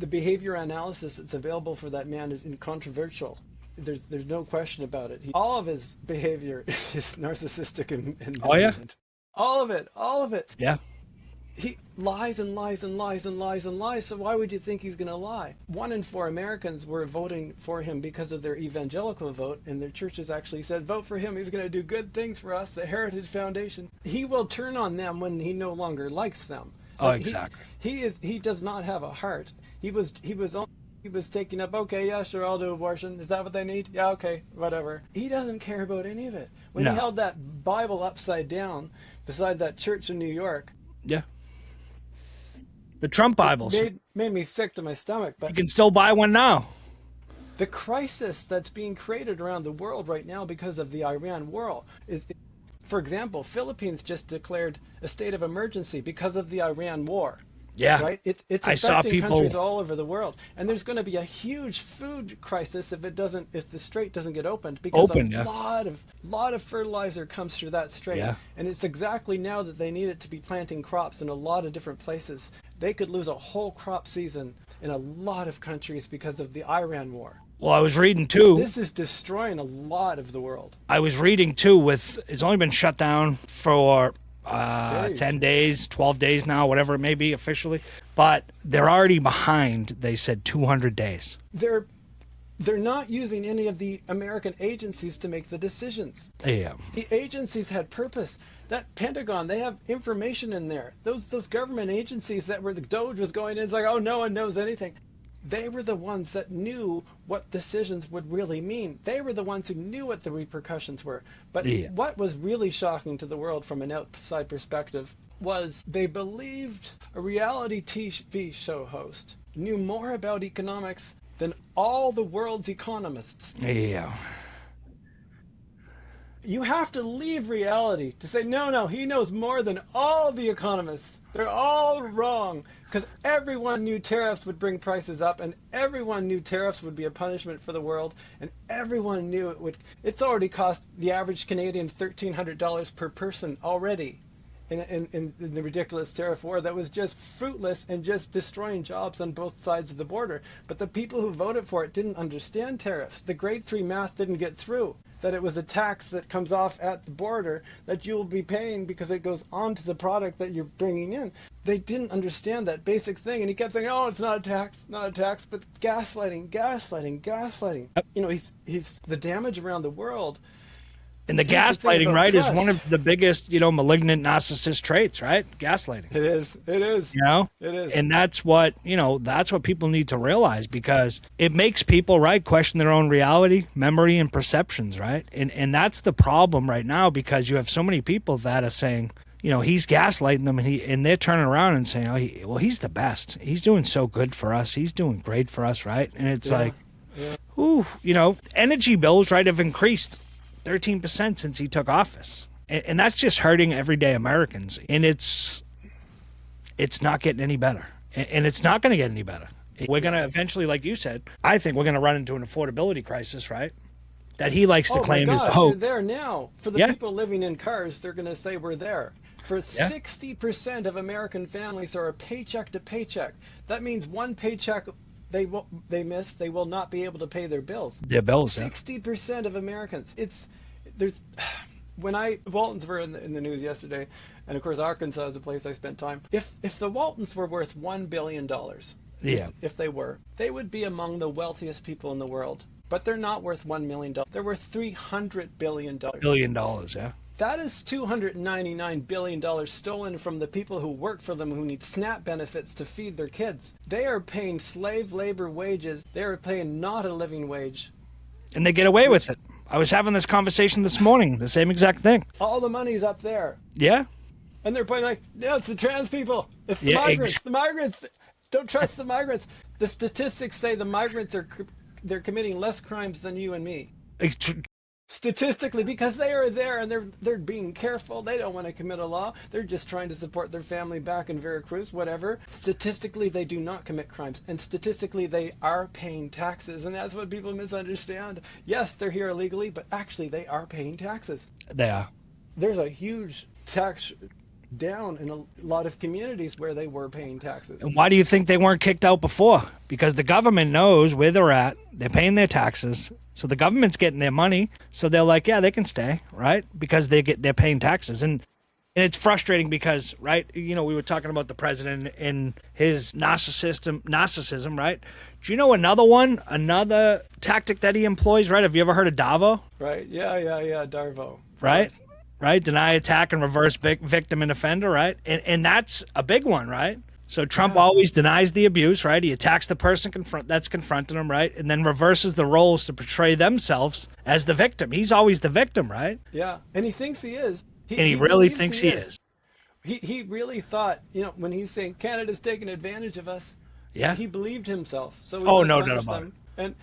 behavior analysis that's available for that man is incontrovertible. There's no question about it. All of his behavior is narcissistic and malignant. All of it.
Yeah.
He lies and lies and lies and lies and lies. So why would you think he's going to lie? 1 in 4 Americans were voting for him because of their evangelical vote, and their churches actually said, vote for him. He's going to do good things for us, the Heritage Foundation. He will turn on them when he no longer likes them.
Exactly.
He does not have a heart. He was taking up, okay, yeah, sure, I'll do abortion. Is that what they need? Yeah, okay, whatever. He doesn't care about any of it. When he held that Bible upside down beside that church in New York.
Yeah. The Trump Bibles.
Made me sick to my stomach. But
you can still buy one now.
The crisis that's being created around the world right now because of the Iran war for example, Philippines just declared a state of emergency because of the Iran war.
Yeah.
Right? It's
I saw
affecting
people.
countries all over the world. And there's going to be a huge food crisis if the strait doesn't get opened, because lot of fertilizer comes through that strait.
Yeah.
And it's exactly now that they need it to be planting crops in a lot of different places. They could lose a whole crop season in a lot of countries because of the Iran war.
Well, I was reading too.
This is destroying a lot of the world.
I was reading too. It's only been shut down for 10 days, 12 days now, whatever it may be officially. But they're already behind, they said, 200 days.
They're not using any of the American agencies to make the decisions.
Yeah.
The agencies had purpose. That Pentagon, they have information in there. Those government agencies that where the Doge was going in, it's like, oh, no one knows anything. They were the ones that knew what decisions would really mean. They were the ones who knew what the repercussions were. But what was really shocking to the world from an outside perspective was they believed a reality TV show host knew more about economics than all the world's economists.
Yeah.
You have to leave reality to say, no, he knows more than all the economists. They're all wrong. Because everyone knew tariffs would bring prices up, and everyone knew tariffs would be a punishment for the world, and everyone knew it would. It's already cost the average Canadian $1,300 per person already in the ridiculous tariff war that was just fruitless and just destroying jobs on both sides of the border. But the people who voted for it didn't understand tariffs. The grade 3 math didn't get through. That it was a tax that comes off at the border that you'll be paying because it goes onto the product that you're bringing in. They didn't understand that basic thing, and he kept saying, "Oh, it's not a tax," but gaslighting. You know, he's the damage around the world.
And the
Here's the thing
gaslighting,
about
right, is
trust.
one of the biggest, malignant narcissist traits, right? Gaslighting.
It is.
It is.
And
that's what people need to realize, because it makes people, right, question their own reality, memory, and perceptions, right? And that's the problem right now, because you have so many people that are saying, he's gaslighting them, and they're turning around and saying, he's the best. He's doing so good for us. He's doing great for us, right? And it's energy bills, right, have increased 13% since he took office. And that's just hurting everyday Americans. And it's not getting any better. And it's not going to get any better. We're going to eventually, like you said, I think we're going to run into an affordability crisis, right? That he likes to claim is the hope.
You're there now. For the people living in cars, they're going to say we're there. For 60% of American families are a paycheck to paycheck. That means one paycheck they miss, they will not be able to pay their bills.
Their bills,
60% of Americans. When Waltons were in the news yesterday, and of course Arkansas is a place I spent time. If the Waltons were worth $1 billion, if they were, they would be among the wealthiest people in the world. But they're not worth $1 million. They're worth $300 billion. That is $299 billion stolen from the people who work for them, who need SNAP benefits to feed their kids. They are paying slave labor wages. They are paying not a living wage.
And they get away with it. I was having this conversation this morning, the same exact thing.
All the money's up there.
Yeah.
And they're playing no, it's the trans people. It's the migrants. The migrants. Don't trust the migrants. The statistics say the migrants they're committing less crimes than you and me. Statistically, because they are there and they're being careful. They don't want to commit a law. They're just trying to support their family back in Veracruz, whatever. Statistically, they do not commit crimes. And statistically, they are paying taxes. And that's what people misunderstand. Yes, they're here illegally, but actually they are paying taxes.
They are.
There's a huge tax down in a lot of communities where they were paying taxes.
And why do you think they weren't kicked out before? Because the government knows where they're at. They're paying their taxes. So the government's getting their money. So they're like, yeah, they can stay, right? Because they're paying taxes. And it's frustrating because, right, we were talking about the president and his narcissism, right? Do you know another tactic that he employs, right? Have you ever heard of Davo?
Right. Yeah. Darvo.
Right. Right. Deny, attack, and reverse victim and offender, right? And that's a big one, right? So Trump always denies the abuse, right? He attacks the person that's confronting him, right? And then reverses the roles to portray themselves as the victim. He's always the victim, right?
Yeah, and he thinks he is.
He really thinks he is.
He really thought, when he's saying Canada's taking advantage of us, he believed himself. So
no doubt about it.
And,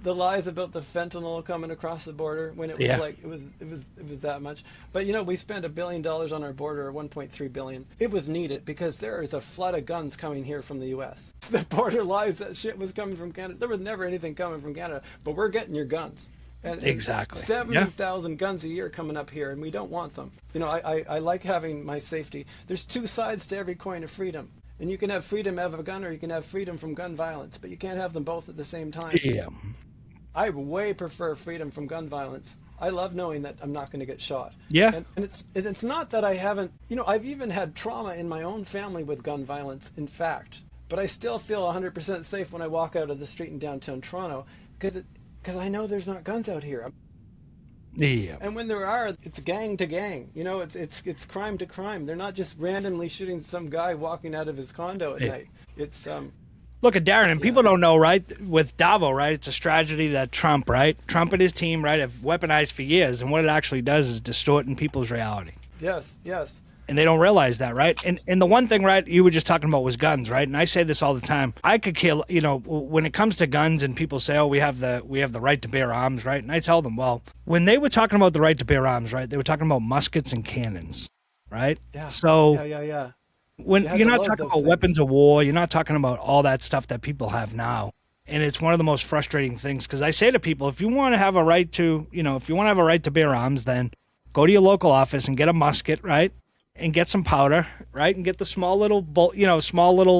the lies about the fentanyl coming across the border when it was like it was that much. But you know, we spent $1 billion on our border, or 1.3 billion. It was needed because there is a flood of guns coming here from the U.S. The border lies that shit was coming from Canada. There was never anything coming from Canada, but we're getting your guns. And
exactly.
70,000 guns a year coming up here, and we don't want them. You know, I like having my safety. There's two sides to every coin of freedom. And you can have freedom of a gun, or you can have freedom from gun violence, but you can't have them both at the same time.
Yeah.
I way prefer freedom from gun violence. I love knowing that I'm not going to get shot.
Yeah.
And it's not that I haven't, you know, I've even had trauma in my own family with gun violence, in fact. But I still feel 100% safe when I walk out of the street in downtown Toronto because I know there's not guns out here.
Yeah.
And when there are, it's gang to gang. You know, it's crime to crime. They're not just randomly shooting some guy walking out of his condo at night. It's
Look at Darren, and people don't know, right? With Davo, right? It's a strategy that Trump, right? Trump and his team, right, have weaponized for years, and what it actually does is distorting people's reality.
Yes.
And they don't realize that, right? And the one thing, right, you were just talking about was guns, right? And I say this all the time. I could kill, you know, when it comes to guns and people say, oh, we have the right to bear arms, right? And I tell them, well, when they were talking about the right to bear arms, right, they were talking about muskets and cannons, right?
Yeah.
So
Yeah.
when
You have
you're
to
not
load
talking
those
about
things.
weapons of war, you're not talking about all that stuff that people have now. And it's one of the most frustrating things, because I say to people, if you want to have a right to, you know, if you want to have a right to bear arms, then go to your local office and get a musket, right? And get some powder, right? And get the small little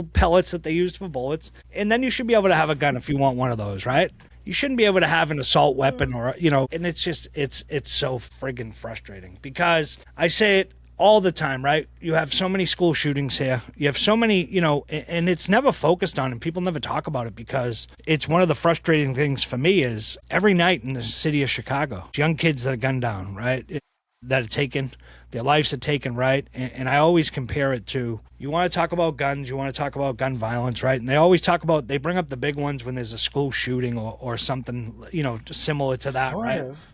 pellets that they use for bullets. And then you should be able to have a gun if you want one of those, right? You shouldn't be able to have an assault weapon, or, you know, and it's just, it's so friggin' frustrating, because I say it all the time, right? You have so many school shootings here. You have so many, you know, and it's never focused on, and people never talk about it, because it's one of the frustrating things for me is every night in the city of Chicago, young kids that are gunned down, right? That are taken, their lives are taken, right? And I always compare it to, you want to talk about guns, you want to talk about gun violence, right? And they always talk about, they bring up the big ones when there's a school shooting or something, you know, just similar to that,
Sort
right?
of.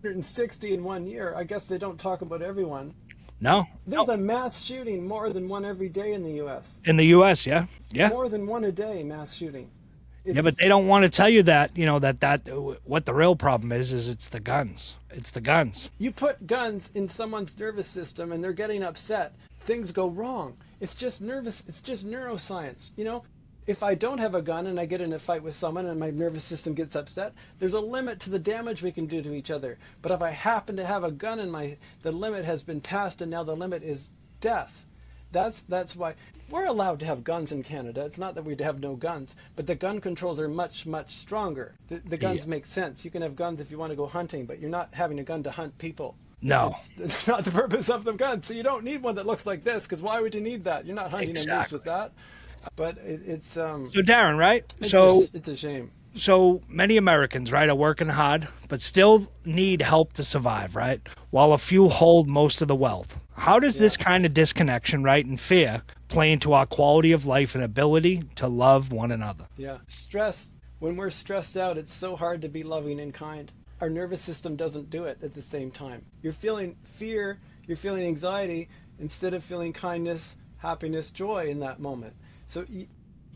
160 in 1 year. I guess they don't talk about everyone.
No.
There's a mass shooting, more than one every day in the U.S.
In the U.S., yeah.
More than one a day, mass shooting.
Yeah, but they don't want to tell you that, you know, that what the real problem is it's the guns. It's the guns.
You put guns in someone's nervous system and they're getting upset. Things go wrong. It's just neuroscience. You know, if I don't have a gun and I get in a fight with someone and my nervous system gets upset, there's a limit to the damage we can do to each other. But if I happen to have a gun in the limit has been passed, and now the limit is death. That's why we're allowed to have guns in Canada. It's not that we have no guns, but the gun controls are much, much stronger. The guns make sense. You can have guns if you want to go hunting, but you're not having a gun to hunt people.
No.
It's not the purpose of the gun. So you don't need one that looks like this, because why would you need that? You're not hunting a moose with that. But it's
So Darren, right?
it's a shame.
So many Americans, right, are working hard, but still need help to survive, right? While a few hold most of the wealth. How does this kind of disconnection, right, and fear play into our quality of life and ability to love one another?
Yeah. Stress. When we're stressed out, it's so hard to be loving and kind. Our nervous system doesn't do it at the same time. You're feeling fear, you're feeling anxiety, instead of feeling kindness, happiness, joy in that moment. So you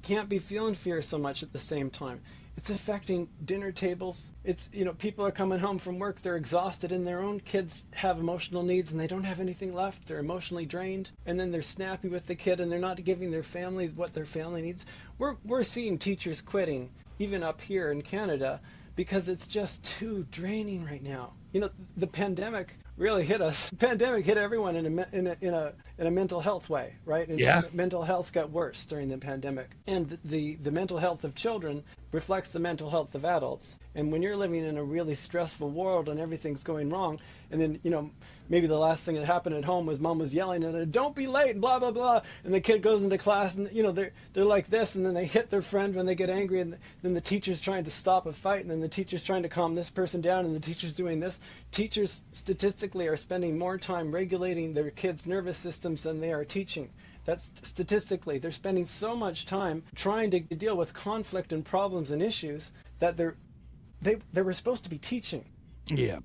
can't be feeling fear so much at the same time. It's affecting dinner tables. It's, you know, people are coming home from work, they're exhausted, and their own kids have emotional needs and they don't have anything left. They're emotionally drained, and then they're snappy with the kid and they're not giving their family what their family needs. We're seeing teachers quitting, even up here in Canada, because it's just too draining right now. You know, the pandemic really hit us. The pandemic hit everyone in a mental health way, right? And mental health got worse during the pandemic. And the mental health of children reflects the mental health of adults. And when you're living in a really stressful world and everything's going wrong, and then, you know, maybe the last thing that happened at home was mom was yelling at her, "Don't be late," and blah, blah, blah. And the kid goes into class and, you know, they're like this, and then they hit their friend when they get angry, and then the teacher's trying to stop a fight, and then the teacher's trying to calm this person down, and the teacher's doing this. Teachers statistically are spending more time regulating their kids' nervous systems than they are teaching. That's statistically. They're spending so much time trying to deal with conflict and problems and issues that they were supposed to be teaching.
Yeah.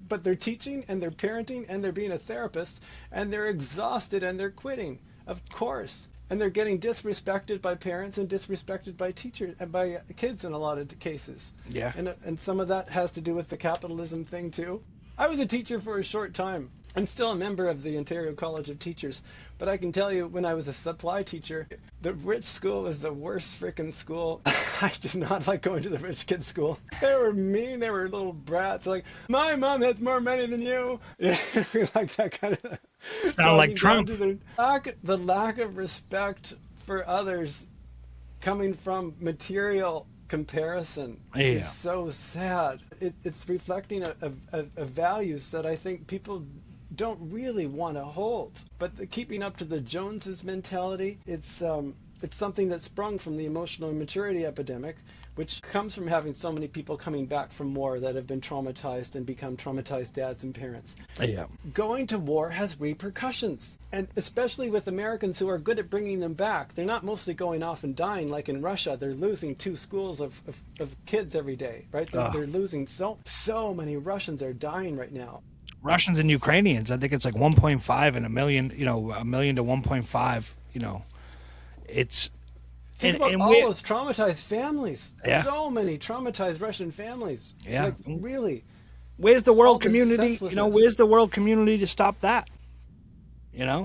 But they're teaching and they're parenting and they're being a therapist and they're exhausted and they're quitting. Of course. and they're getting disrespected by parents and disrespected by teachers and by kids in a lot of the cases.
Yeah.
And some of that has to do with the capitalism thing too. I was a teacher for a short time. I'm still a member of the Ontario College of Teachers, but I can tell you when I was a supply teacher, the rich school was the worst frickin' school. I did not like going to the rich kids' school. They were mean, they were little brats, like, my mom has more money than you. Yeah, like that kind of...
Sound like Trump.
The lack of respect for others coming from material comparison is so sad. It's reflecting a values that I think people don't really want to hold. But the keeping up to the Joneses mentality, it's something that sprung from the emotional immaturity epidemic, which comes from having so many people coming back from war that have been traumatized and become traumatized dads and parents.
Yeah.
Going to war has repercussions, and especially with Americans who are good at bringing them back. They're not mostly going off and dying like in Russia. They're losing 2 schools of kids every day, right? They're losing so many Russians are dying right now.
Russians and Ukrainians, I think it's like 1.5 and a million, a million to 1.5, it's...
Think about all those traumatized families.
Yeah.
So many traumatized Russian families.
Yeah.
Like, really.
Where's the
All
world
this
community?
senselessness.
Where's the world community to stop that?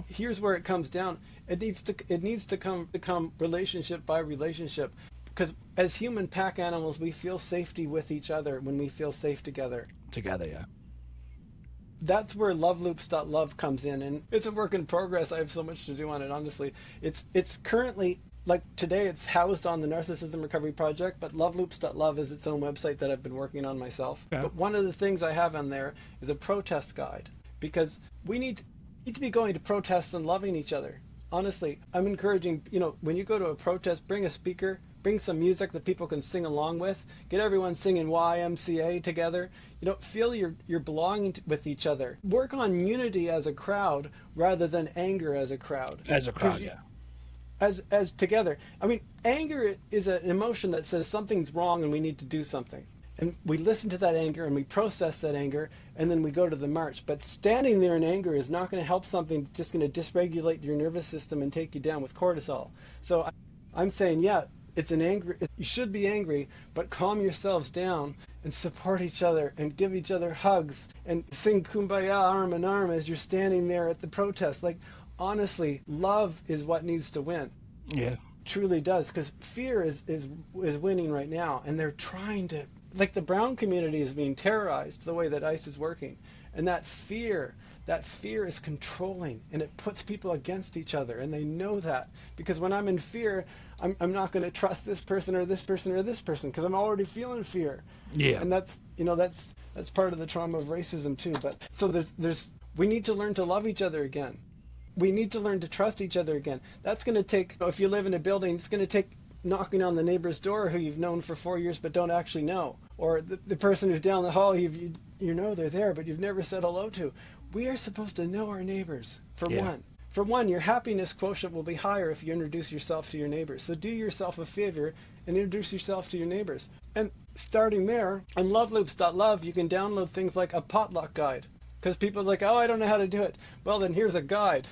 Here's where it comes down. It needs to come relationship by relationship. Because as human pack animals, we feel safety with each other when we feel safe together.
Together, yeah.
That's where loveloops.love comes in, and it's a work in progress. I have so much to do on it, honestly. It's currently, like today, it's housed on the Narcissism Recovery Project, but loveloops.love is its own website that I've been working on myself.
Okay.
But one of the things I have on there is a protest guide, because we need to be going to protests and loving each other. Honestly, I'm encouraging, when you go to a protest, bring a speaker, bring some music that people can sing along with, get everyone singing YMCA together. Feel you're belonging with each other. Work on unity as a crowd rather than anger as a crowd.
As a crowd, yeah.
As together. I mean, anger is an emotion that says something's wrong and we need to do something. And we listen to that anger and we process that anger and then we go to the march. But standing there in anger is not going to help something, it's just going to dysregulate your nervous system and take you down with cortisol. So I'm saying, you should be angry, but calm yourselves down and support each other and give each other hugs and sing Kumbaya arm in arm as you're standing there at the protest. Like, honestly, love is what needs to win.
Yeah.
Truly does, because fear is winning right now, and they're trying to, like, the brown community is being terrorized the way that ICE is working, and that fear is controlling, and it puts people against each other, and they know that, because when I'm in fear, I'm not going to trust this person or this person or this person, because I'm already feeling fear.
Yeah.
And that's part of the trauma of racism too. But so we need to learn to love each other again. We need to learn to trust each other again. That's going to take, if you live in a building, it's going to take knocking on the neighbor's door who you've known for 4 years but don't actually know, or the person who's down the hall you know they're there but you've never said hello to. We are supposed to know our neighbors. For one, your happiness quotient will be higher if you introduce yourself to your neighbors. So do yourself a favor and introduce yourself to your neighbors. And starting there, on loveloops.love, you can download things like a potluck guide. Because people are like, oh, I don't know how to do it. Well, then here's a guide.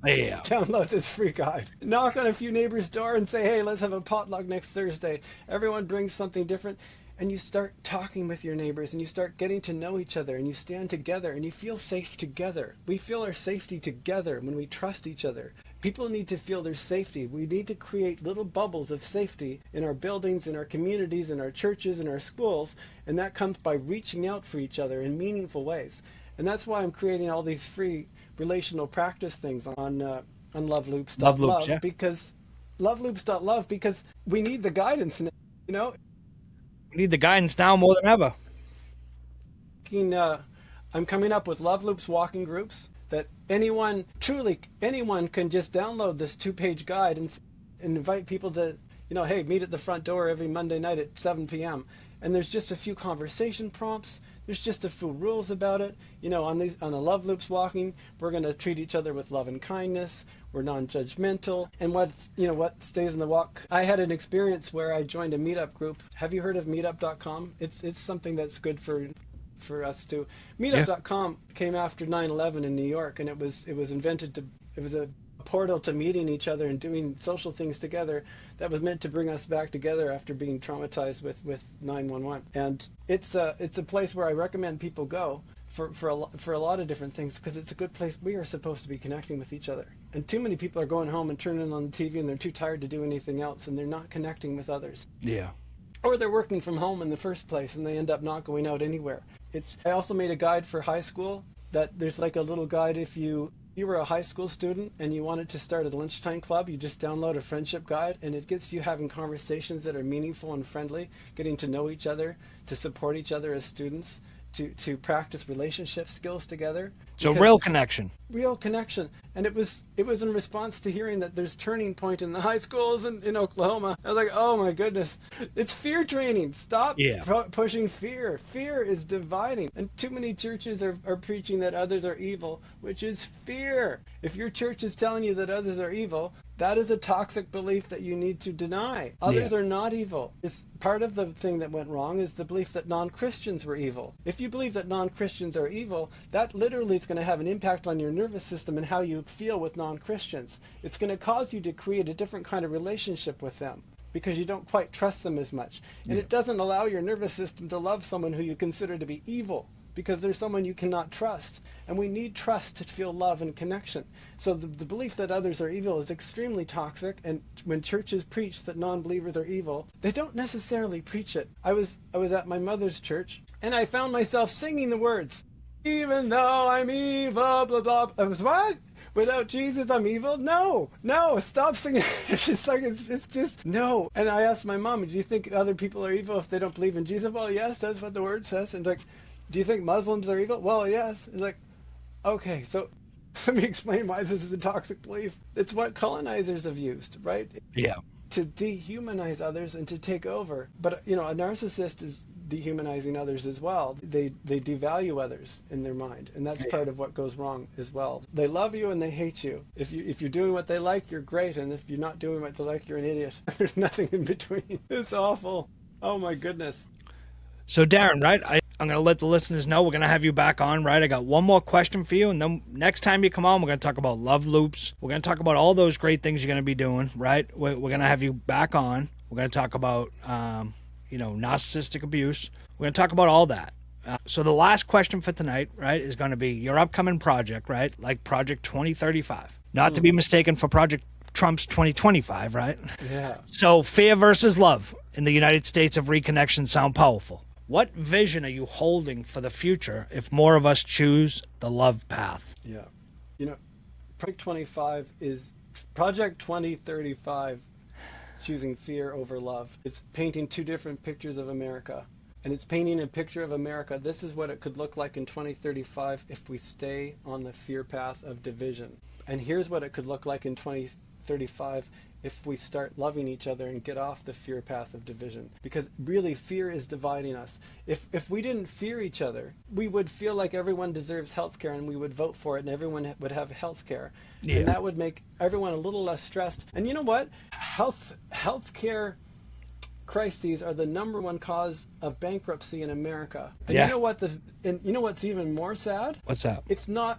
Yeah.
Download this free guide. Knock on a few neighbors' door and say, hey, let's have a potluck next Thursday. Everyone brings something different. And you start talking with your neighbors and you start getting to know each other and you stand together and you feel safe together. We feel our safety together when we trust each other. People need to feel their safety. We need to create little bubbles of safety in our buildings, in our communities, in our churches, in our schools. And that comes by reaching out for each other in meaningful ways. And that's why I'm creating all these free relational practice things on loveloops.love.
Love loops, yeah.
Because loveloops.love, because we need the guidance now,
We need the guidance now more than ever.
I'm coming up with Love Loops walking groups that anyone can just download this 2-page guide and invite people to, hey, meet at the front door every Monday night at 7 p.m. And there's just a few conversation prompts. There's just a few rules about it. On a Love Loops walking, we're going to treat each other with love and kindness. We're non-judgmental. And what stays in the walk. I had an experience where I joined a meetup group. Have you heard of meetup.com? It's something that's good for us too. Meetup.com came after 9/11 in New York, and it was invented it was a portal to meeting each other and doing social things together that was meant to bring us back together after being traumatized with 911. And it's a place where I recommend people go for a lot of different things, because it's a good place. We are supposed to be connecting with each other. And too many people are going home and turning on the TV and they're too tired to do anything else, and they're not connecting with others.
Yeah.
Or they're working from home in the first place and they end up not going out anywhere. I also made a guide for high school, that there's like a little guide. If you were a high school student and you wanted to start a lunchtime club, you just download a friendship guide, and it gets you having conversations that are meaningful and friendly, getting to know each other, to support each other as students, to practice relationship skills together.
So real connection.
Real connection. And it was in response to hearing that there's turning point in the high schools in Oklahoma. I was like, oh my goodness, it's fear training. Stop pushing fear. Fear is dividing. And too many churches are preaching that others are evil, which is fear. If your church is telling you that others are evil, that is a toxic belief that you need to deny. Others are not evil. It's part of the thing that went wrong is the belief that non-Christians were evil. If you believe that non-Christians are evil, that literally is going to have an impact on your nervous system and how you feel with non-Christians. It's going to cause you to create a different kind of relationship with them, because you don't quite trust them as much. And it doesn't allow your nervous system to love someone who you consider to be evil, because there's someone you cannot trust. And we need trust to feel love and connection. So the belief that others are evil is extremely toxic. And when churches preach that non-believers are evil, they don't necessarily preach it. I was at my mother's church, and I found myself singing the words, even though I'm evil, blah, blah. I was, what? Without Jesus, I'm evil? No, stop singing. It's just like, it's just, no. And I asked my mom, do you think other people are evil if they don't believe in Jesus? Well, yes, that's what the word says. And it's like, do you think Muslims are evil? Well, yes. It's like, okay, so let me explain why this is a toxic belief. It's what colonizers have used, right?
Yeah.
To dehumanize others and to take over. But, a narcissist is dehumanizing others as well. They devalue others in their mind, and that's part of what goes wrong as well. They love you and they hate you. If you're doing what they like, you're great, and if you're not doing what they like, you're an idiot. There's nothing in between. It's awful. Oh my goodness.
So Darren, right? I'm going to let the listeners know we're going to have you back on, right? I got one more question for you, and then next time you come on, we're going to talk about love loops. We're going to talk about all those great things you're going to be doing, right? We're going to have you back on. We're going to talk about, narcissistic abuse. We're going to talk about all that. So the last question for tonight, right, is going to be your upcoming project, right? Like Project 2035. Not to be mistaken for Project Trump's 2025, right?
Yeah.
So fear versus love in the United States of Reconnection sound powerful. What vision are you holding for the future if more of us choose the love path?
Yeah. Project 2035, choosing fear over love. It's painting two different pictures of America. And it's painting a picture of America. This is what it could look like in 2035 if we stay on the fear path of division. And here's what it could look like in 2035 if we start loving each other and get off the fear path of division. Because really, fear is dividing us. If we didn't fear each other, we would feel like everyone deserves health care and we would vote for it and everyone would have health care. Yeah. And that would make everyone a little less stressed. And you know what? Health care crises are the #1 cause of bankruptcy in America. And you know what you know what's even more sad?
What's that?
It's not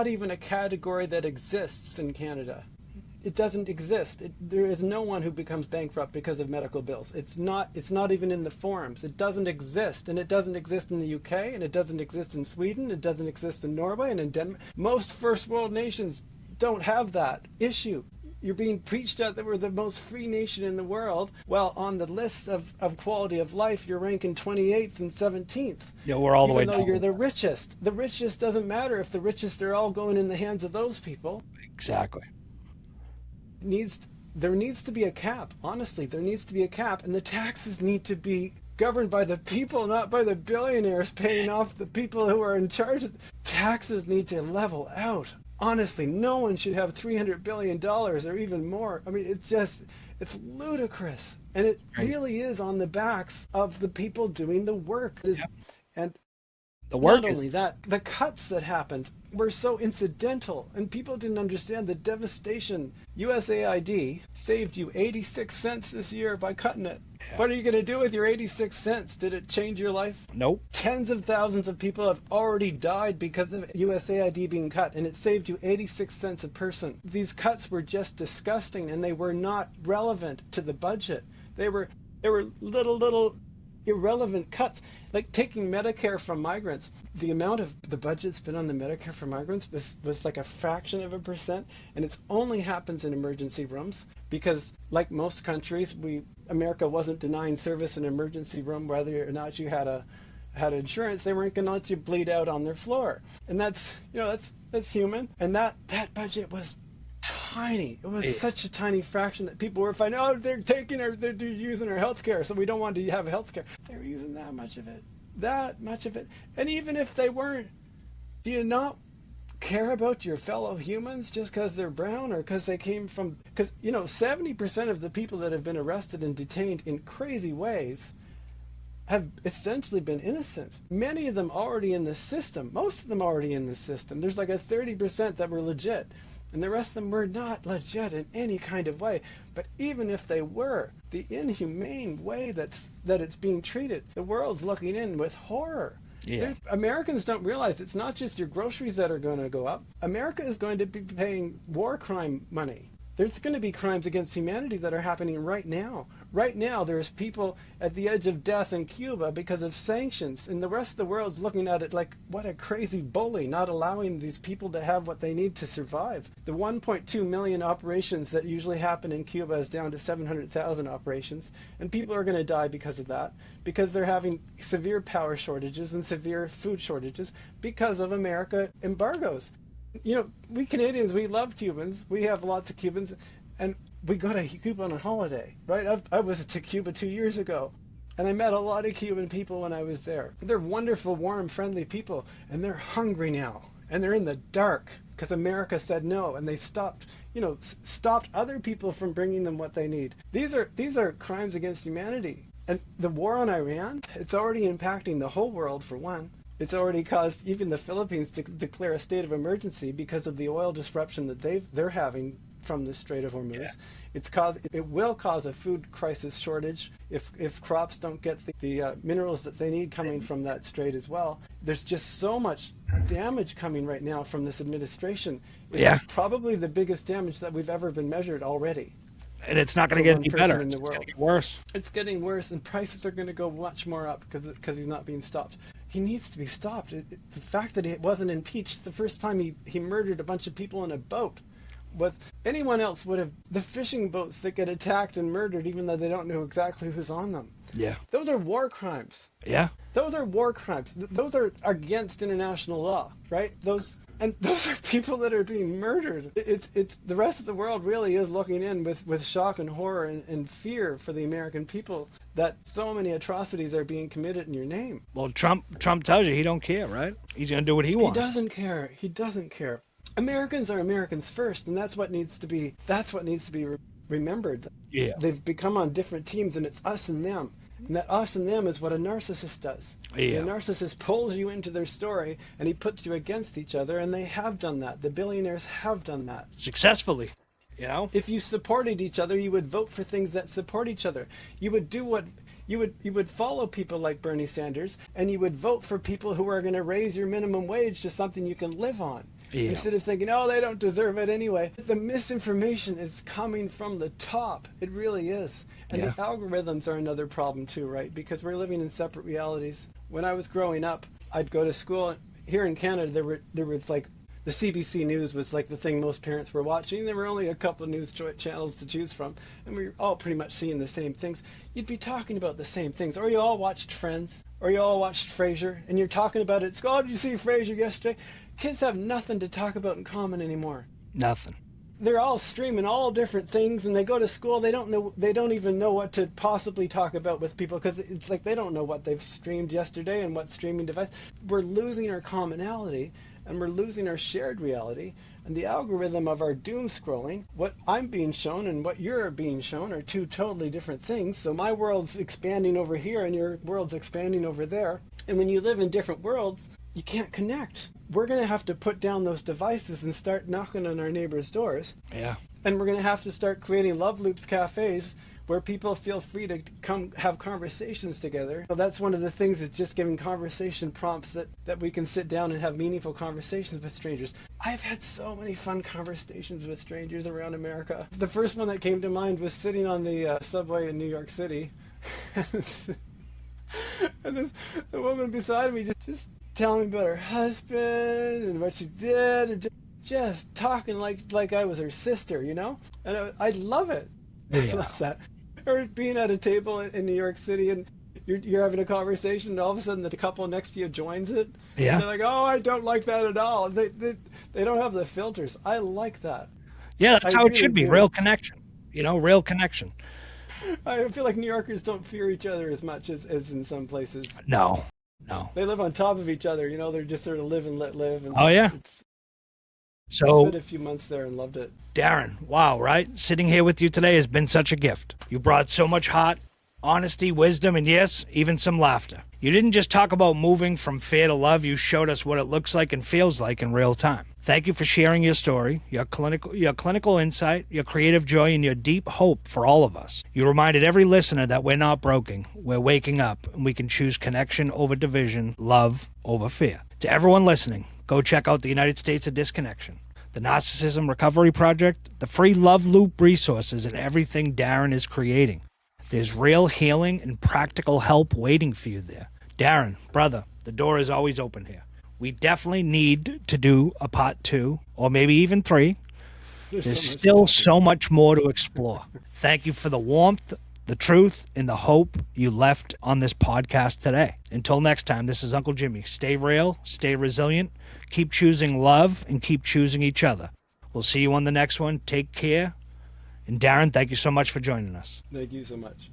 even a category that exists in Canada. It doesn't exist. There is no one who becomes bankrupt because of medical bills. It's not even in the forums. It doesn't exist. And it doesn't exist in the UK, and it doesn't exist in Sweden, it doesn't exist in Norway and in Denmark. Most first world nations don't have that issue. You're being preached at that we're the most free nation in the world. Well, on the lists of quality of life, you're ranking 28th and 17th.
Yeah, we're all the way down.
Even though you're the richest. The richest doesn't matter if the richest are all going in the hands of those people.
Exactly.
There needs to be a cap. Honestly, there needs to be a cap. And the taxes need to be governed by the people, not by the billionaires paying off the people who are in charge. Taxes need to level out. Honestly, no one should have $300 billion or even more. I mean, it's ludicrous. And it really is on the backs of the people doing the work. And
The work
Not
is
only that, the cuts that happened were so incidental, and people didn't understand the devastation. USAID saved you 86 cents this year by cutting it. What are you going to do with your 86 cents? Did it change your life?
nope.
Tens of thousands of people have already died because of USAID being cut, and it saved you 86 cents a person. These cuts were just disgusting, and they were not relevant to the budget. They were little irrelevant cuts, like taking Medicare from migrants. The amount of the budget spent on the Medicare for migrants was like a fraction of a percent, and it only happens in emergency rooms because, like most countries, America wasn't denying service in an emergency room whether or not you had insurance. They weren't going to let you bleed out on their floor, and that's human. And that budget was tiny. It was such a tiny fraction that people were finding, oh, they're using our health care, so we don't want to have health care. They were using that much of it. And even if they weren't, do you not care about your fellow humans just because they're brown or because they came from, because 70% of the people that have been arrested and detained in crazy ways have essentially been innocent. Many of them already in the system. Most of them already in the system. There's like a 30% that were legit. And the rest of them were not legit in any kind of way. But even if they were, the inhumane way that it's being treated, the world's looking in with horror.
Yeah.
Americans don't realize it's not just your groceries that are going to go up. America is going to be paying war crime money. There's going to be crimes against humanity that are happening right now. Right now, there's people at the edge of death in Cuba because of sanctions, and the rest of the world's looking at it like, what a crazy bully, not allowing these people to have what they need to survive. The 1.2 million operations that usually happen in Cuba is down to 700,000 operations, and people are going to die because of that, because they're having severe power shortages and severe food shortages because of America embargoes. We Canadians, we love Cubans. We have lots of Cubans, and we go to Cuba on a holiday, right? I was to Cuba 2 years ago, and I met a lot of Cuban people when I was there. They're wonderful, warm, friendly people, and they're hungry now, and they're in the dark because America said no, and they stopped other people from bringing them what they need. These are crimes against humanity, and the war on Iran, it's already impacting the whole world for one. It's already caused even the Philippines to declare a state of emergency because of the oil disruption that they're having from the Strait of Hormuz. Yeah. It will cause a food crisis shortage if crops don't get the minerals that they need coming from that strait as well. There's just so much damage coming right now from this administration. It's probably the biggest damage that we've ever been measured already.
And it's not going to get any better. It's going to get worse.
It's getting worse, and prices are going to go much more up because he's not being stopped. He needs to be stopped. The fact that he wasn't impeached the first time he murdered a bunch of people in a boat. With anyone else would have, the fishing boats that get attacked and murdered even though they don't know exactly who's on them.
Yeah.
Those are war crimes.
Yeah.
Those are war crimes. Those are against international law, right? Those are people that are being murdered. It's the rest of the world really is looking in with shock and horror and fear for the American people that so many atrocities are being committed in your name.
Well, Trump tells you he don't care, right? He's going to do what he wants.
He doesn't care. He doesn't care. Americans are Americans first, and that's what needs to be remembered.
Yeah.
They've become on different teams, and it's us and them. And that us and them is what a narcissist does.
Yeah.
The narcissist pulls you into their story, and he puts you against each other, and they have done that. The billionaires have done that.
Successfully, If
you supported each other, you would vote for things that support each other. You would do what... You would follow people like Bernie Sanders, and you would vote for people who are going to raise your minimum wage to something you can live on. Yeah. Instead of thinking, oh, they don't deserve it anyway. The misinformation is coming from the top. It really is. And the algorithms are another problem too, right? Because we're living in separate realities. When I was growing up, I'd go to school. Here in Canada, there was like, the CBC News was like the thing most parents were watching. There were only a couple of news channels to choose from, and we were all pretty much seeing the same things. You'd be talking about the same things. Or you all watched Friends, or you all watched Frasier, and you're talking about it at school. Oh, did you see Frasier yesterday? Kids have nothing to talk about in common anymore.
Nothing.
They're all streaming all different things, and they go to school. They don't even know what to possibly talk about with people because it's like they don't know what they've streamed yesterday and what streaming device. We're losing our commonality, and we're losing our shared reality. And the algorithm of our doom scrolling, what I'm being shown and what you're being shown are two totally different things. So my world's expanding over here and your world's expanding over there. And when you live in different worlds, you can't connect. We're going to have to put down those devices and start knocking on our neighbors' doors.
Yeah.
And we're going to have to start creating Love Loops cafes where people feel free to come have conversations together. So that's one of the things, is just giving conversation prompts that we can sit down and have meaningful conversations with strangers. I've had so many fun conversations with strangers around America. The first one that came to mind was sitting on the subway in New York City. And the woman beside me just telling me about her husband and what she did, and just talking like I was her sister, you know? And I love it.
Yeah.
I love that. Or being at a table in New York City and you're having a conversation and all of a sudden the couple next to you joins it.
Yeah.
And they're like, oh, I don't like that at all. They don't have the filters. I like that.
Yeah, that's
I
how it
really
should be.
do.
Real connection. You know, real connection.
I feel like New Yorkers don't fear each other as much as in some places.
No.
They live on top of each other, you know, they're just sort of live and let live. And
Oh, yeah.
I
So,
spent a few months there and loved it.
Darren, wow, right? Sitting here with you today has been such a gift. You brought so much heart, honesty, wisdom, and yes, even some laughter. You didn't just talk about moving from fear to love, you showed us what it looks like and feels like in real time. Thank you for sharing your story, your clinical insight, your creative joy, and your deep hope for all of us. You reminded every listener that we're not broken, we're waking up, and we can choose connection over division, love over fear. To everyone listening, go check out the United States of Disconnection, the Narcissism Recovery Project, the free Love Loop resources, and everything Darren is creating. There's real healing and practical help waiting for you there. Darren, brother, the door is always open here. We definitely need to do a part 2, or maybe even 3. There's still so much more to explore. Thank you for the warmth, the truth, and the hope you left on this podcast today. Until next time, this is Uncle Jimmy. Stay real, stay resilient, keep choosing love, and keep choosing each other. We'll see you on the next one. Take care. And Darren, thank you so much for joining us.
Thank you so much.